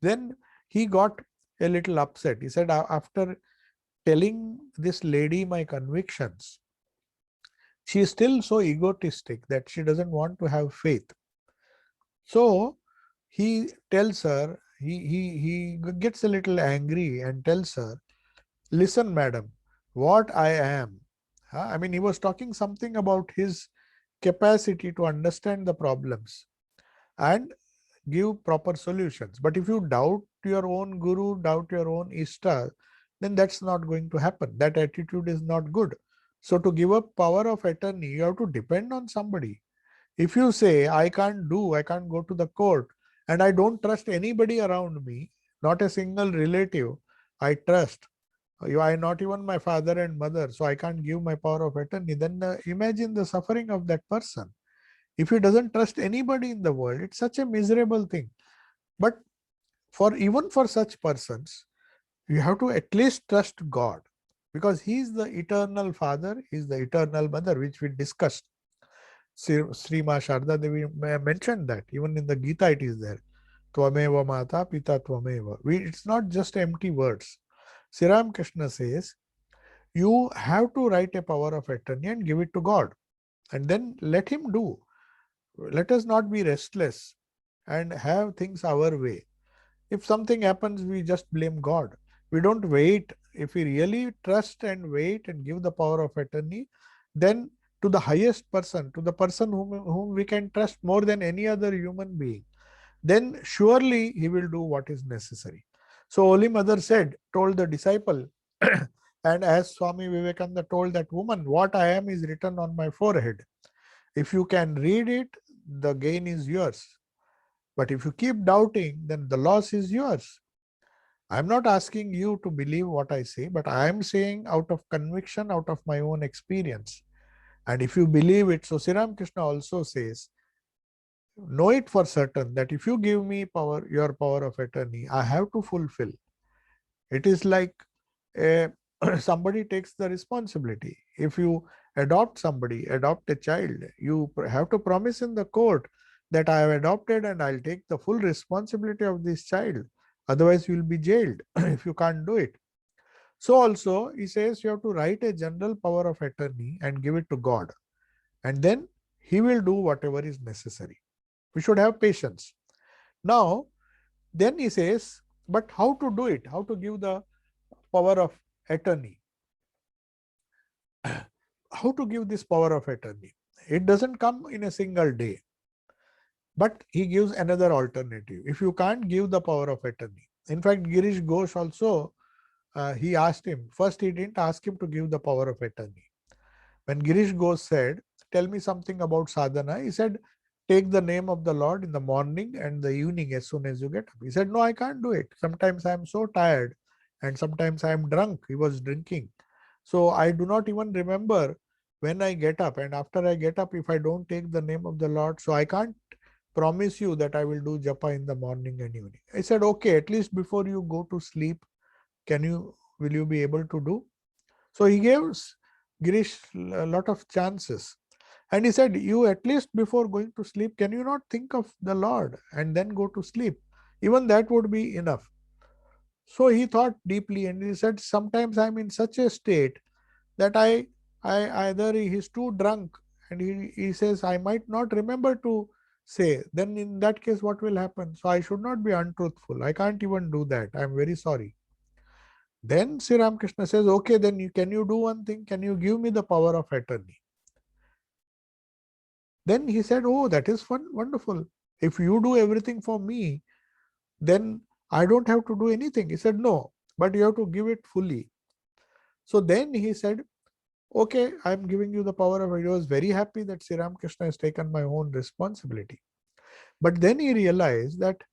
Then he got a little upset. He said, after telling this lady my convictions, she is still so egotistic that she doesn't want to have faith. So he tells her, he gets a little angry and tells her, listen, madam, what I am. I mean, he was talking something about his capacity to understand the problems and give proper solutions. But if you doubt your own guru, doubt your own Ishta, then that's not going to happen. That attitude is not good. So to give up power of attorney, you have to depend on somebody. If you say, I can't go to the court, and I don't trust anybody around me, not a single relative I trust, I not even my father and mother, so I can't give my power of attorney, then imagine the suffering of that person. If he doesn't trust anybody in the world, it's such a miserable thing. But even for such persons, you have to at least trust God, because He is the eternal Father, He is the eternal Mother, which we discussed. Sri Ma Sharda Devi mentioned that. Even in the Gita it is there. Tvameva Mata Pita Tvameva. It's not just empty words. Sri Ramakrishna says, you have to write a power of attorney and give it to God. And then let Him do. Let us not be restless and have things our way. If something happens, we just blame God. We don't wait. If we really trust and wait and give the power of attorney, then to the highest person, to the person whom we can trust more than any other human being, then surely he will do what is necessary. So Holy Mother told the disciple, and as Swami Vivekananda told that woman, what I am is written on my forehead. If you can read it, the gain is yours. But if you keep doubting, then the loss is yours. I'm not asking you to believe what I say, but I am saying out of conviction, out of my own experience. And if you believe it, so Sri Ramakrishna also says, know it for certain that if you give me power, your power of attorney, I have to fulfill. It is like a, somebody takes the responsibility. If you adopt a child, you have to promise in the court that I have adopted and I'll take the full responsibility of this child. Otherwise, you will be jailed if you can't do it. So also, he says you have to write a general power of attorney and give it to God. And then he will do whatever is necessary. We should have patience. Now, then he says, but how to do it? How to give the power of attorney? How to give this power of attorney? It doesn't come in a single day. But he gives another alternative. If you can't give the power of attorney, in fact, Girish Ghosh also, he asked him, first he didn't ask him to give the power of attorney. When Girish Ghosh said, tell me something about sadhana, he said, take the name of the Lord in the morning and the evening as soon as you get up. He said, no, I can't do it. Sometimes I am so tired and sometimes I am drunk. He was drinking. So I do not even remember when I get up. And after I get up, if I don't take the name of the Lord, so I can't promise you that I will do japa in the morning and evening. I said, okay, at least before you go to sleep, will you be able to do? So he gave Girish a lot of chances. And he said, you at least before going to sleep, can you not think of the Lord and then go to sleep? Even that would be enough. So he thought deeply and he said, sometimes I'm in such a state that I either he's too drunk and he says, I might not remember to say, then in that case, what will happen? So I should not be untruthful. I can't even do that. I'm very sorry. Then Sri Ramakrishna says, okay, then can you do one thing? Can you give me the power of attorney? Then he said, oh, that is fun, wonderful. If you do everything for me, then I don't have to do anything. He said, no, but you have to give it fully. So then he said, okay, I'm giving you the power of attorney. I was very happy that Sri Ramakrishna has taken my own responsibility. But then he realized that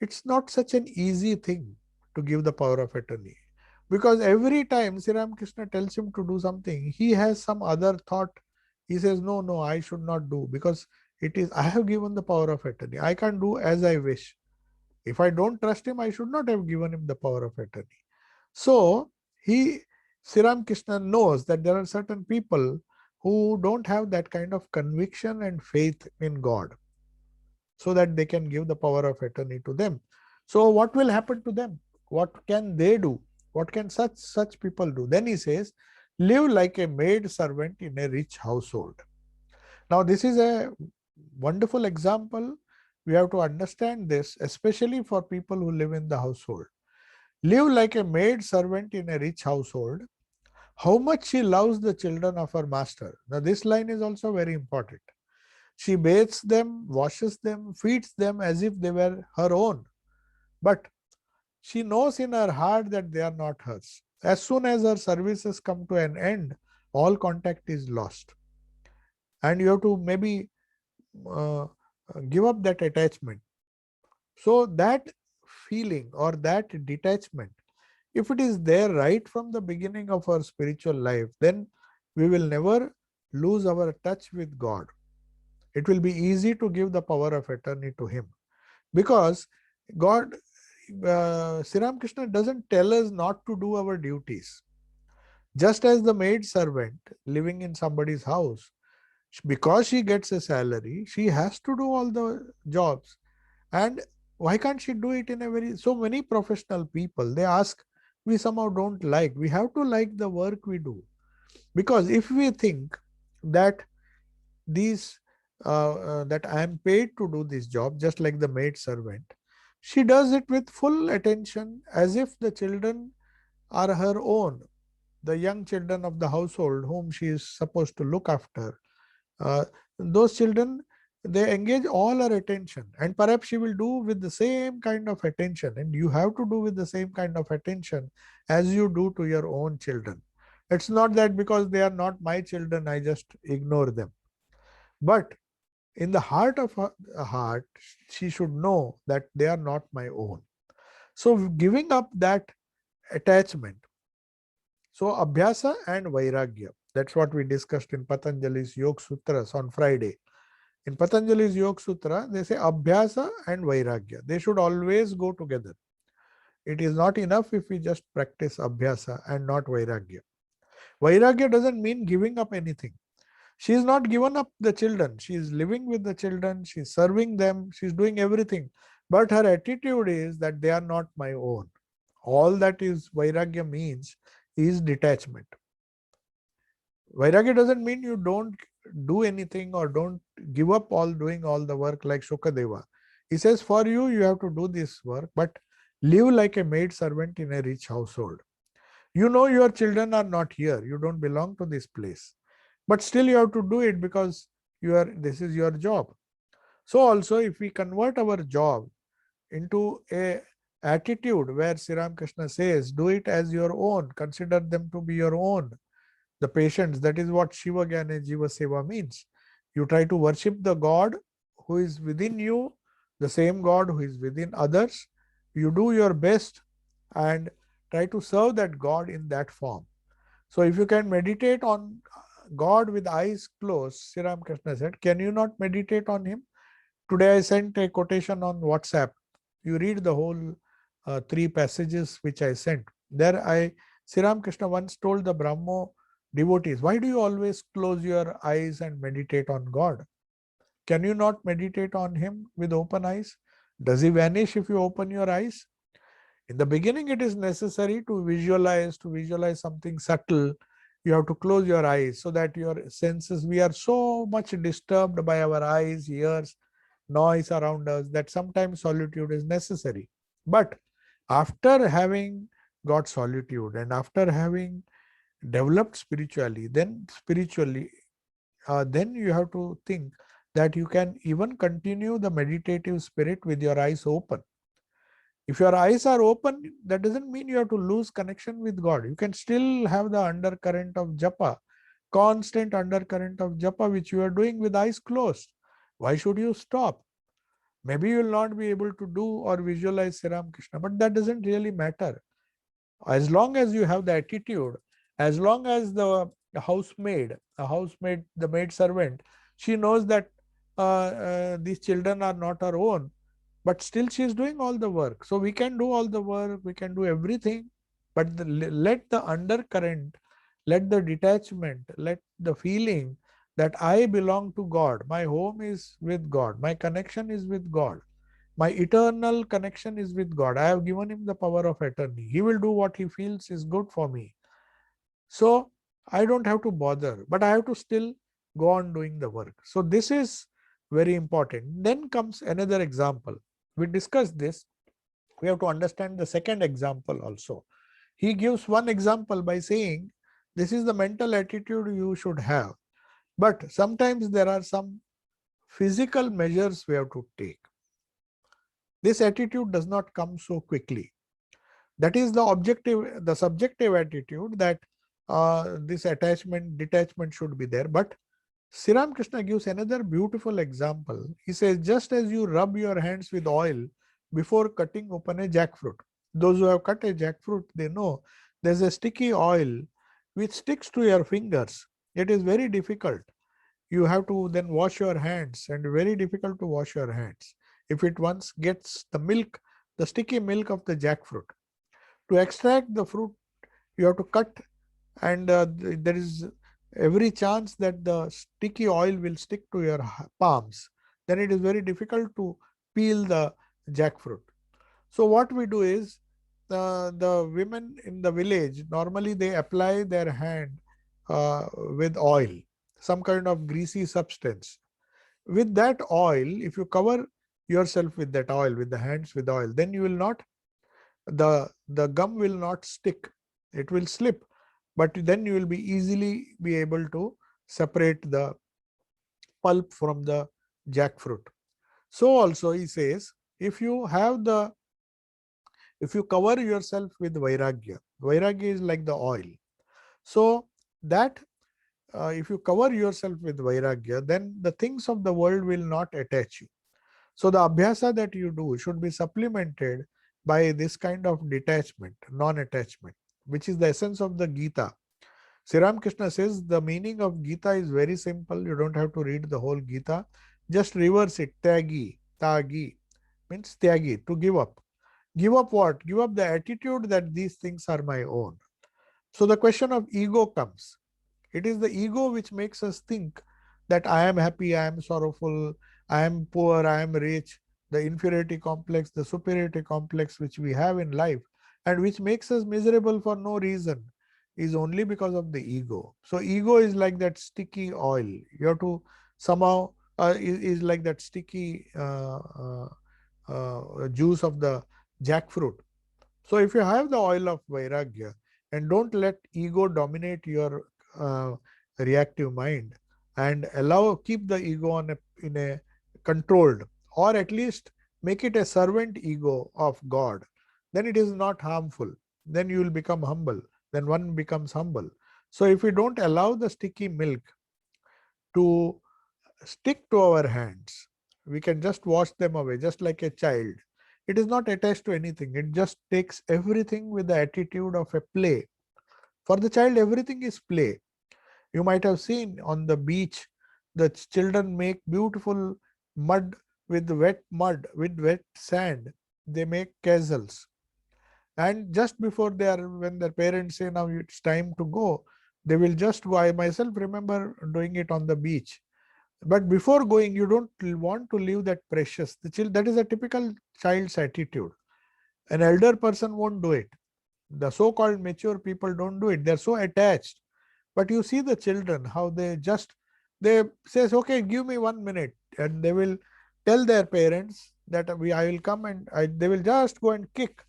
it's not such an easy thing to give the power of attorney. Because every time Sri Ramakrishna tells him to do something, he has some other thought. He says, no, I should not do because I have given the power of attorney. I can't do as I wish. If I don't trust him, I should not have given him the power of attorney. So Sri Ramakrishna knows that there are certain people who don't have that kind of conviction and faith in God, so that they can give the power of attorney to them. So what will happen to them? What can they do? What can such people do? Then he says, live like a maid servant in a rich household. Now this is a wonderful example. We have to understand this, especially for people who live in the household. Live like a maid servant in a rich household. How much she loves the children of her master. Now this line is also very important. She bathes them, washes them, feeds them as if they were her own. But she knows in her heart that they are not hers. As soon as her services come to an end, all contact is lost. And you have to maybe uh, give up that attachment. So that feeling or that detachment, if it is there right from the beginning of our spiritual life, then we will never lose our touch with God. It will be easy to give the power of attorney to him, because God, Sri Ramakrishna doesn't tell us not to do our duties. Just as the maid servant living in somebody's house, because she gets a salary, she has to do all the jobs. And why can't she do it in a so many professional people, they ask, we somehow don't like. We have to like the work we do. Because if we think that that I am paid to do this job, just like the maid servant, She does it with full attention as if the children are her own, the young children of the household whom she is supposed to look after. Uh, those children, they engage all her attention, and perhaps she will do with the same kind of attention, and you have to do with the same kind of attention as you do to your own children. It's not that because they are not my children, I just ignore them. But in the heart of her heart, she should know that they are not my own. So giving up that attachment. So Abhyasa and Vairagya. That's what we discussed in Patanjali's Yoga Sutras on Friday. In Patanjali's Yoga Sutra, they say Abhyasa and Vairagya. They should always go together. It is not enough if we just practice Abhyasa and not Vairagya. Vairagya doesn't mean giving up anything. She is not given up the children. She is living with the children. She is serving them. She is doing everything. But her attitude is that they are not my own. All that is Vairagya means is detachment. Vairagya doesn't mean you don't do anything or don't give up all doing all the work like Shukadeva. He says, for you, you have to do this work, but live like a maid servant in a rich household. You know your children are not here. You don't belong to this place. But still you have to do it because this is your job. So also if we convert our job into a attitude where Sri Ramakrishna says, do it as your own, consider them to be your own, the patients, that is what Shiva Jnana Jiva Seva means. You try to worship the God who is within you, the same God who is within others. You do your best and try to serve that God in that form. So if you can meditate on God with eyes closed, Sri Ramakrishna said, can you not meditate on him? Today I sent a quotation on WhatsApp. You read the whole 3 passages which I sent. There Sri Ramakrishna once told the Brahmo devotees, why do you always close your eyes and meditate on God? Can you not meditate on him with open eyes? Does he vanish if you open your eyes? In the beginning, it is necessary to visualize something subtle. You have to close your eyes so that your senses, we are so much disturbed by our eyes, ears, noise around us that sometimes solitude is necessary. But after having got solitude and after having developed spiritually, then you have to think that you can even continue the meditative spirit with your eyes open. If your eyes are open, that doesn't mean you have to lose connection with God. You can still have the undercurrent of japa, constant undercurrent of japa, which you are doing with eyes closed. Why should you stop? Maybe you will not be able to do or visualize Sri Ramakrishna, but that doesn't really matter. As long as you have the attitude, as long as the housemaid, the maid servant, she knows that these children are not her own, but still she is doing all the work. So we can do all the work, we can do everything, but let the undercurrent, let the detachment, let the feeling that I belong to God, my home is with God, my connection is with God, my eternal connection is with God. I have given him the power of attorney. He will do what he feels is good for me. So I don't have to bother, but I have to still go on doing the work. So this is very important. Then comes another example. We discussed this. We have to understand the second example also. He gives one example by saying, this is the mental attitude you should have. But sometimes there are some physical measures we have to take. This attitude does not come so quickly. That is the subjective attitude that this detachment should be there. But Sri Ramakrishna gives another beautiful example. He says, just as you rub your hands with oil before cutting open a jackfruit. Those who have cut a jackfruit, they know there's a sticky oil which sticks to your fingers. It is very difficult. You have to then wash your hands, and very difficult to wash your hands. If it once gets the milk, the sticky milk of the jackfruit. To extract the fruit, you have to cut, and there is every chance that the sticky oil will stick to your palms. Then it is very difficult to peel the jackfruit. So what we do is, the women in the village, normally they apply their hand with oil, some kind of greasy substance. With that oil, if you cover yourself with that oil, with the hands with oil, then you will not, the gum will not stick, it will slip, but then you will be easily be able to separate the pulp from the jackfruit. So also he says, if you have the, if you cover yourself with vairagya, vairagya is like the oil. So that if you cover yourself with vairagya, then the things of the world will not attach you. So the abhyasa that you do should be supplemented by this kind of detachment, non-attachment, which is the essence of the Gita. Sri Ramakrishna says the meaning of Gita is very simple. You don't have to read the whole Gita. Just reverse it. Tyagi, tagi means tyagi, to give up. Give up what? Give up the attitude that these things are my own. So the question of ego comes. It is the ego which makes us think that I am happy, I am sorrowful, I am poor, I am rich, the inferiority complex, the superiority complex which we have in life, and which makes us miserable for no reason, is only because of the ego. So ego is like that sticky oil. You have to somehow, is like that sticky juice of the jackfruit. So if you have the oil of vairagya and don't let ego dominate your uh, reactive mind, and allow, keep the ego on in a controlled, or at least make it a servant ego of God, then it is not harmful. Then you will become humble. Then one becomes humble. So if we don't allow the sticky milk to stick to our hands, we can just wash them away, just like a child. It is not attached to anything. It just takes everything with the attitude of a play. For the child, everything is play. You might have seen on the beach, the children make beautiful mud, with wet sand. They make castles. And just before they are, when their parents say, now it's time to go, they will just go. I myself remember doing it on the beach. But before going, you don't want to leave that precious. That is a typical child's attitude. An elder person won't do it. The so-called mature people don't do it. They're so attached. But you see the children, how they says, okay, give me 1 minute. And they will tell their parents that I will come, and they will just go and kick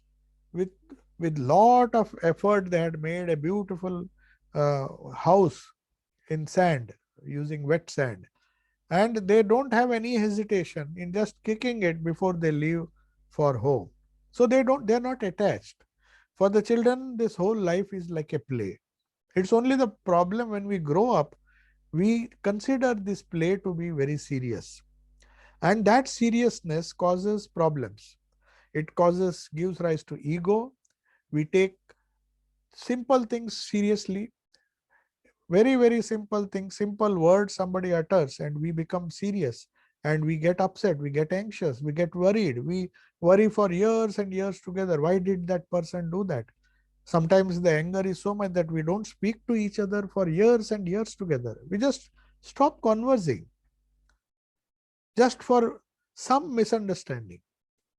with lot of effort. They had made a beautiful house in sand, using wet sand, and they don't have any hesitation in just kicking it before they leave for home. So they're not attached. For the children, this whole life is like a play. It's only the problem when we grow up, we consider this play to be very serious, and that seriousness causes problems. It gives rise to ego. We take simple things seriously, very simple things, simple words somebody utters, and we become serious, and we get upset, we get anxious, we get worried, we worry for years and years together. Why did that person do that? Sometimes the anger is so much that we don't speak to each other for years and years together. We just stop conversing just for some misunderstanding.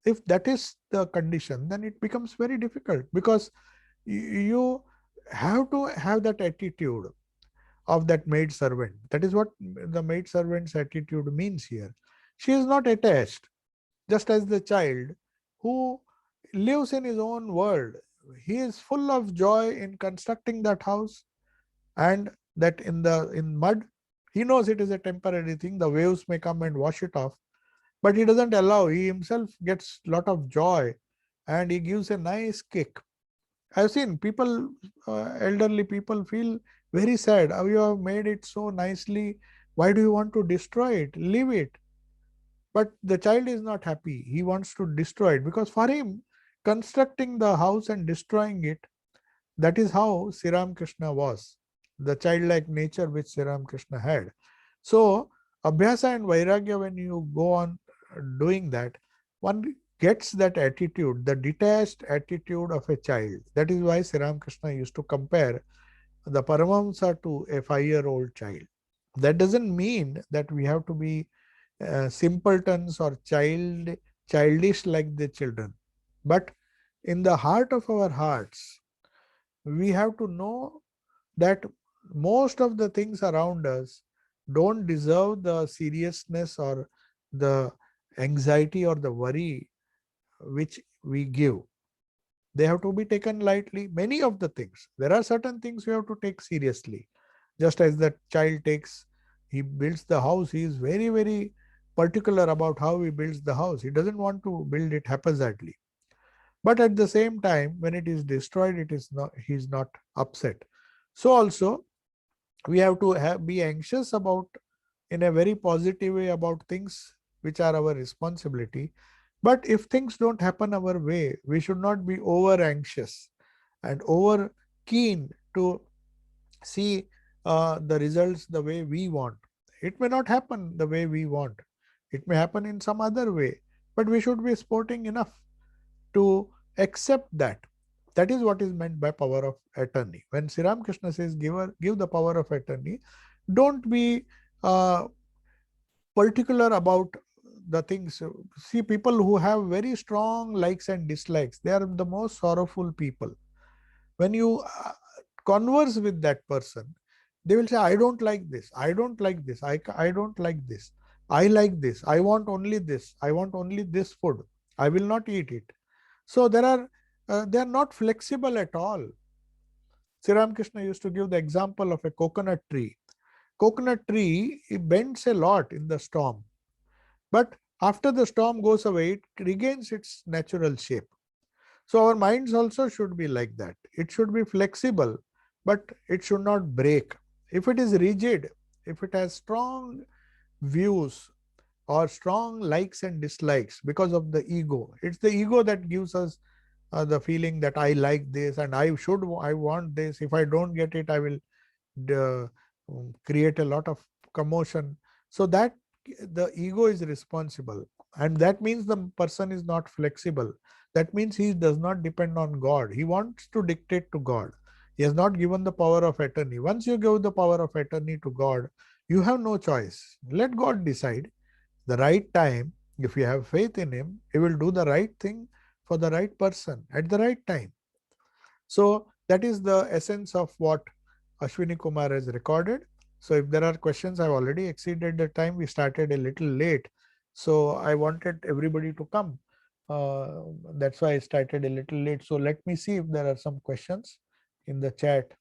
If that is the condition, then it becomes very difficult, because you have to have that attitude of that maid servant. That is what the maid servant's attitude means here. She is not attached, just as the child who lives in his own world. He is full of joy in constructing that house, and that in mud, he knows it is a temporary thing. The waves may come and wash it off, but he doesn't allow. He himself gets lot of joy, and he gives a nice kick. I've seen people, elderly people, feel very sad. Oh, you have made it so nicely. Why do you want to destroy it? Leave it. But the child is not happy. He wants to destroy it, because for him, constructing the house and destroying it, that is how Sri Ramakrishna was, the childlike nature which Sri Ramakrishna had. So, Abhyasa and Vairagya, when you go on doing that, one gets that attitude, the detached attitude of a child. That is why Sri Ramakrishna used to compare the Paramahamsa to a 5-year-old child. That doesn't mean that we have to be simpletons or childish like the children. But in the heart of our hearts, we have to know that most of the things around us don't deserve the seriousness or the anxiety or the worry which we give, they have to be taken lightly. Many of the things, there are certain things you have to take seriously. Just as the child takes, he builds the house, he is very, very particular about how he builds the house. He doesn't want to build it haphazardly. But at the same time, when it is destroyed, it is not, he is not upset. So also, we have to be anxious about, in a very positive way, about things which are our responsibility. But if things don't happen our way, we should not be over anxious and over keen to see the results the way we want. It may not happen the way we want. It may happen in some other way, but we should be sporting enough to accept that. That is what is meant by power of attorney. When Sri Ramakrishna says give the power of attorney, don't be uh, particular about the things. See, people who have very strong likes and dislikes, they are the most sorrowful people. When you converse with that person, they will say, I don't like this, I don't like this, I don't like this, I like this, I want only this, I want only this food, I will not eat it. So they are not flexible at all. Sri Ramakrishna used to give the example of a coconut tree. Coconut tree, it bends a lot in the storm, but after the storm goes away, it regains its natural shape. So our minds also should be like that. It should be flexible, but it should not break. If it is rigid, if it has strong views or strong likes and dislikes because of the ego, it's the ego that gives us the feeling that I like this and I want this. If I don't get it, I will uh, create a lot of commotion. So that the ego is responsible, and that means the person is not flexible. That means he does not depend on God. He wants to dictate to God. He has not given the power of attorney. Once you give the power of attorney to God, you have no choice. Let God decide the right time. If you have faith in him, he will do the right thing for the right person at the right time. So that is the essence of what Ashwini Kumar has recorded. So if there are questions, I've already exceeded the time. We started a little late. So I wanted everybody to come. That's why I started a little late. So let me see if there are some questions in the chat.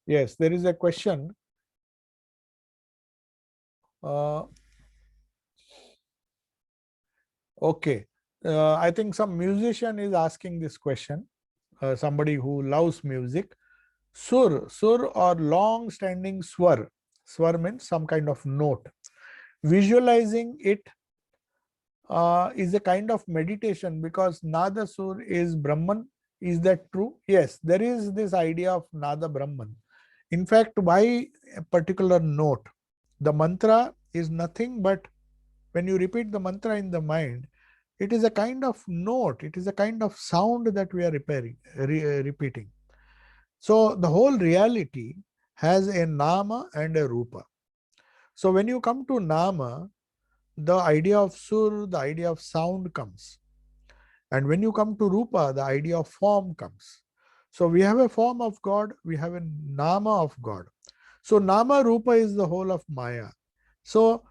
Yes, there is a question. Okay. I think some musician is asking this question. Somebody who loves music. Sur or long standing swar. Swar means some kind of note. Visualizing it is a kind of meditation, because Nada Sur is Brahman. Is that true? Yes, there is this idea of Nada Brahman. In fact, why a particular note? The mantra is nothing but when you repeat the mantra in the mind, it is a kind of note, it is a kind of sound that we are repeating. So the whole reality has a nama and a rupa. So when you come to nama, the idea of sur, the idea of sound comes. And when you come to rupa, the idea of form comes. So we have a form of God, we have a nama of God. So nama rupa is the whole of Maya. So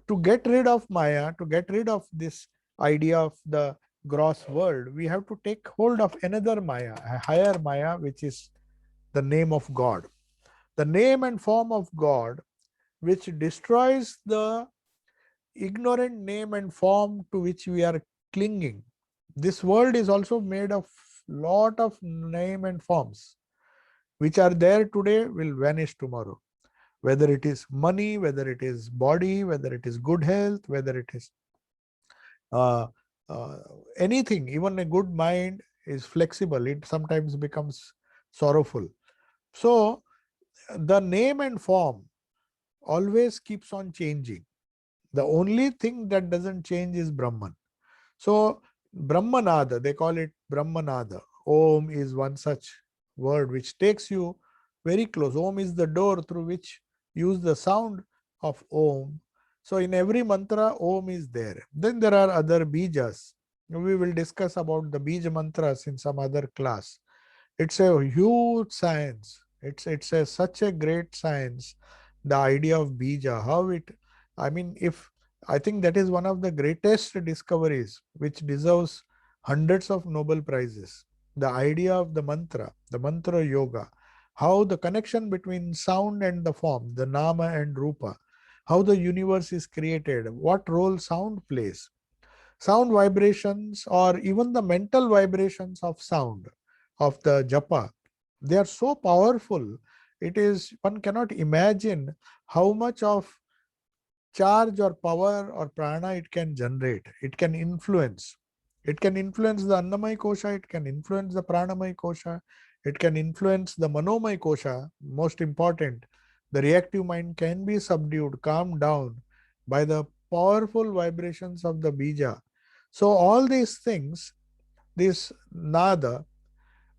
to get rid of Maya, to get rid of this idea of the gross world, we have to take hold of another Maya, a higher Maya, which is the name of God. The name and form of God, which destroys the ignorant name and form to which we are clinging. This world is also made of lot of name and forms, which are there today will vanish tomorrow. Whether it is money, whether it is body, whether it is good health, whether it is uh, uh, anything, even a good mind is flexible. It sometimes becomes sorrowful. So the name and form always keeps on changing. The only thing that doesn't change is Brahman. So Brahmanada, they call it Brahmanada. Om is one such word which takes you very close. Om is the door through which you use the sound of Om. So in every mantra, Om is there. Then there are other bijas. We will discuss about the bija mantras in some other class. It's a huge science. It's such a great science the idea of bija, how it, I mean, if I think that is one of the greatest discoveries which deserves hundreds of Nobel Prizes. The idea of the mantra yoga, how the connection between sound and the form, the nama and rupa, how the universe is created, what role sound plays, sound vibrations or even the mental vibrations of sound of the japa, they are so powerful. It is, one cannot imagine how much of charge or power or prana it can generate. It can influence. It can influence the Annamaya Kosha, it can influence the Pranamaya Kosha, it can influence the Manomaya Kosha. Most important, the reactive mind can be subdued, calmed down by the powerful vibrations of the bija. So all these things, this nada,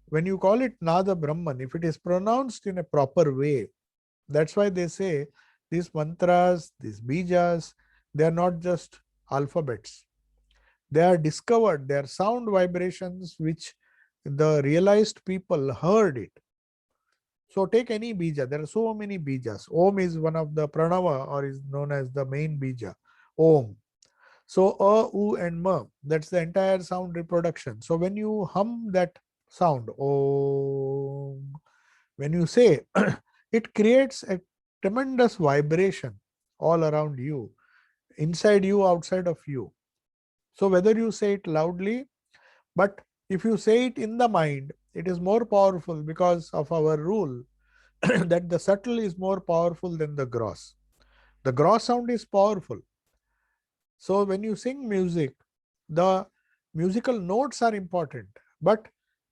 when you call it nada Brahman, if it is pronounced in a proper way, that's why they say these mantras, these bijas, they are not just alphabets. They are discovered, they are sound vibrations which the realized people heard it. So take any bija, there are so many bijas. Om is one of the pranava or is known as the main bija. Om. So a, u and ma, that's the entire sound reproduction. So when you hum that sound, om, when you say, it creates a tremendous vibration all around you, inside you, outside of you. So whether you say it loudly, but if you say it in the mind, it is more powerful because of our rule that the subtle is more powerful than the gross. The gross sound is powerful. So when you sing music, the musical notes are important, but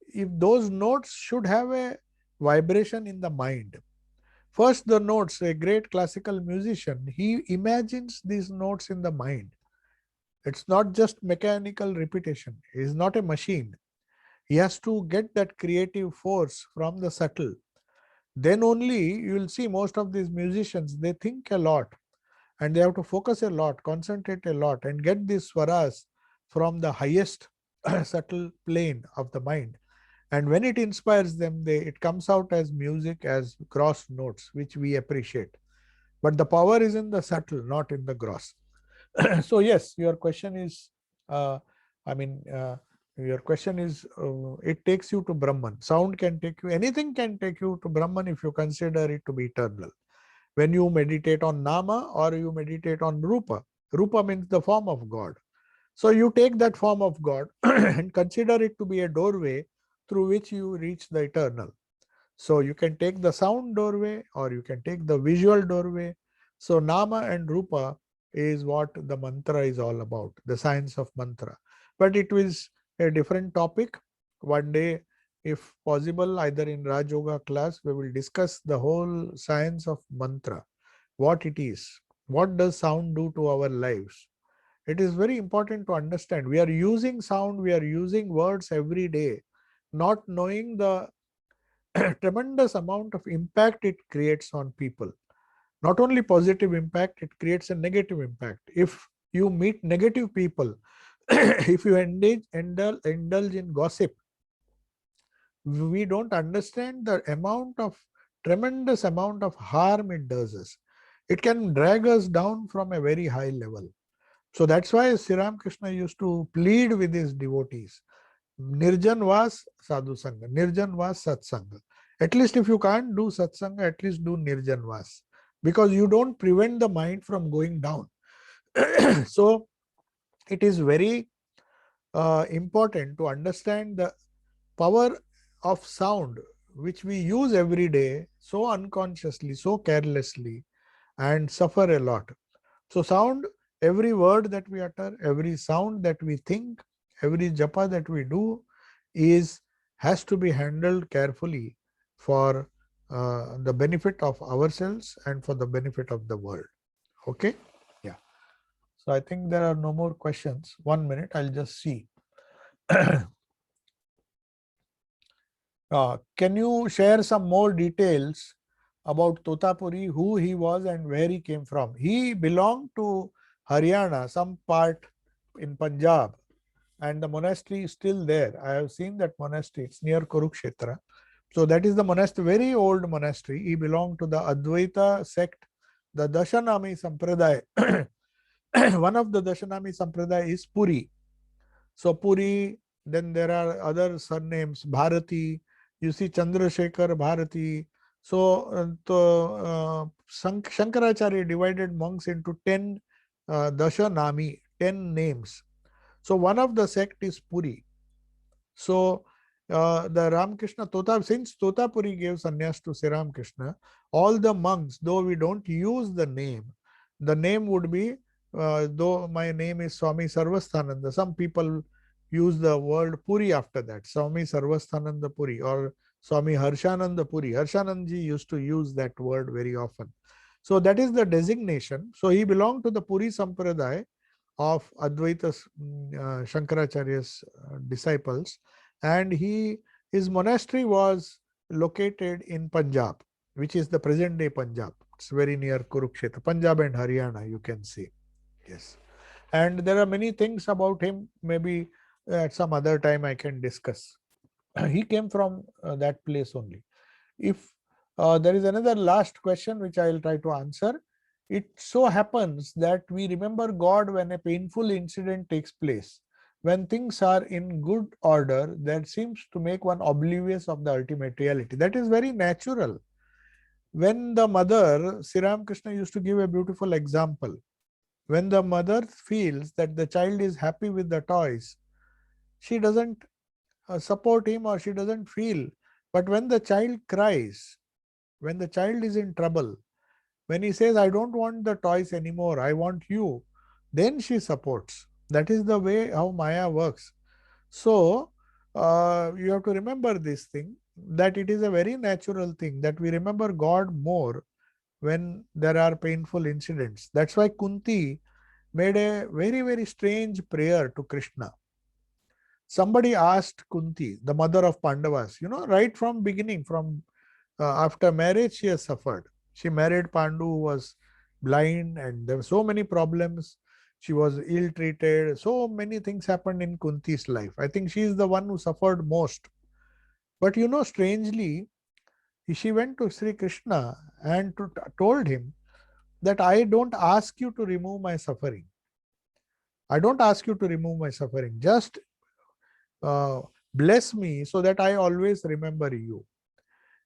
if those notes should have a vibration in the mind. First, the notes, a great classical musician, he imagines these notes in the mind. It's not just mechanical repetition. He is not a machine. He has to get that creative force from the subtle. Then only you will see most of these musicians, they think a lot and they have to focus a lot, concentrate a lot and get these swaras from the highest subtle plane of the mind. And when it inspires them, it comes out as music, as gross notes, which we appreciate. But the power is in the subtle, not in the gross. So yes, your question is, uh, I mean, your question is, it takes you to Brahman. Sound can take you, anything can take you to Brahman if you consider it to be eternal. When you meditate on Nama or you meditate on Rupa, Rupa means the form of God. So you take that form of God and consider it to be a doorway through which you reach the eternal. So you can take the sound doorway or you can take the visual doorway. So Nama and Rupa is what the mantra is all about, the science of mantra. But it was a different topic. One day, if possible, either in Raj Yoga class, we will discuss the whole science of mantra, what it is, what does sound do to our lives. It is very important to understand. We are using sound, we are using words every day, not knowing the tremendous amount of impact it creates on people. Not only positive impact, it creates a negative impact. If you meet negative people, if you indulge in gossip, we don't understand the tremendous amount of harm it does us. It can drag us down from a very high level. So that's why Sri Ramakrishna used to plead with his devotees. Nirjan was sadhu sangha, nirjan was satsanga. At least if you can't do satsanga, at least do nirjan was, because you don't prevent the mind from going down. So it is very important to understand the power of sound, which we use every day so unconsciously, so carelessly, and suffer a lot. So sound, every word that we utter, every sound that we think, every japa that we do has to be handled carefully for the benefit of ourselves and for the benefit of the world. Okay? Yeah. So I think there are no more questions. 1 minute, I'll just see. Can you share some more details about Totapuri, who he was and where he came from? He belonged to Haryana, some part in Punjab, and the monastery is still there. I have seen that monastery. It's near Kurukshetra. So that is the monastery, very old monastery. He belonged to the Advaita sect the Dashanami Sampradaya, one of the Dashanami Sampradaya is Puri. So Puri, then there are other surnames, Bharati, you see Chandrasekhar Bharati. So Shankaracharya divided monks into 10 Dashanami, 10 names. So one of the sect is Puri. So the Ramakrishna Tota, since Totapuri gave sannyas to Sri Ramakrishna, all the monks, though we don't use the name would be, though my name is Swami Sarvasthananda, some people use the word Puri after that, Swami Sarvasthananda Puri or Swami Harshananda Puri. Harshanandji used to use that word very often. So that is the designation. So he belonged to the Puri Sampradaya of Advaita Shankaracharya's disciples, and his monastery was located in Punjab, which is the present day Punjab. It's very near Kurukshetra, Punjab and Haryana, you can see. Yes. And there are many things about him, maybe at some other time I can discuss. He came from that place only. If there is another last question which I will try to answer. It so happens that we remember God when a painful incident takes place. When things are in good order, that seems to make one oblivious of the ultimate reality. That is very natural. When the mother, Sri Ramakrishna used to give a beautiful example. When the mother feels that the child is happy with the toys, she doesn't support him or she doesn't feel. But when the child cries, when the child is in trouble, when he says, I don't want the toys anymore, I want you, then she supports. That is the way how Maya works. So, you have to remember this thing, that it is a very natural thing that we remember God more when there are painful incidents. That's why Kunti made a very, very strange prayer to Krishna. Somebody asked Kunti, the mother of Pandavas, right from beginning, from after marriage, she has suffered. She married Pandu, who was blind, and there were so many problems. She was ill-treated. So many things happened in Kunti's life. I think she is the one who suffered most. But strangely, she went to Sri Krishna and told him that I don't ask you to remove my suffering. I don't ask you to remove my suffering. Just bless me so that I always remember you.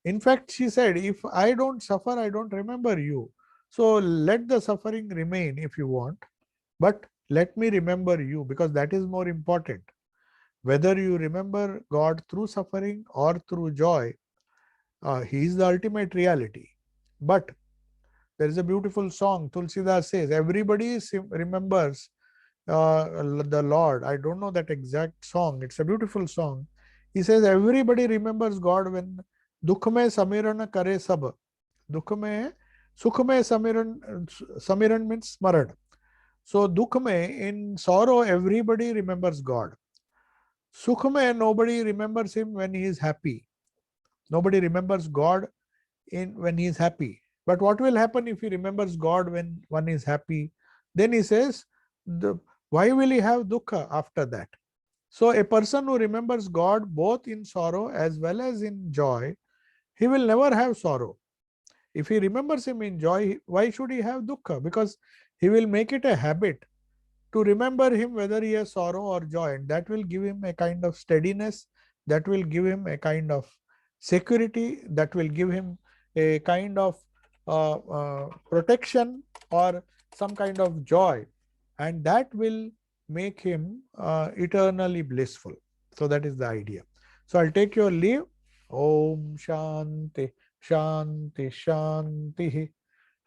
In fact, she said, if I don't suffer, I don't remember you. So let the suffering remain if you want, but let me remember you, because that is more important. Whether you remember God through suffering or through joy, He is the ultimate reality. But there is a beautiful song, Tulsidas says, everybody remembers the Lord. I don't know that exact song. It's a beautiful song. He says, everybody remembers God when दुख में समिरण करे सब. दुख में, सुख में samiran means smaran. So dukh mein, in sorrow, everybody remembers God. Sukh mein, nobody remembers him when he is happy. Nobody remembers God when he is happy. But what will happen if he remembers God when one is happy? Then he says, why will he have dukkha after that? So a person who remembers God both in sorrow as well as in joy, he will never have sorrow. If he remembers him in joy, why should he have dukkha? Because he will make it a habit to remember him whether he has sorrow or joy, and that will give him a kind of steadiness, that will give him a kind of security, that will give him a kind of protection or some kind of joy, and that will make him eternally blissful. So that is the idea. So I'll take your leave. Om Shanti Shanti Shanti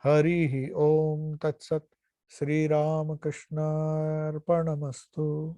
Harihi Om Tat Sat. Sri Ramakrishna Arpanamastu.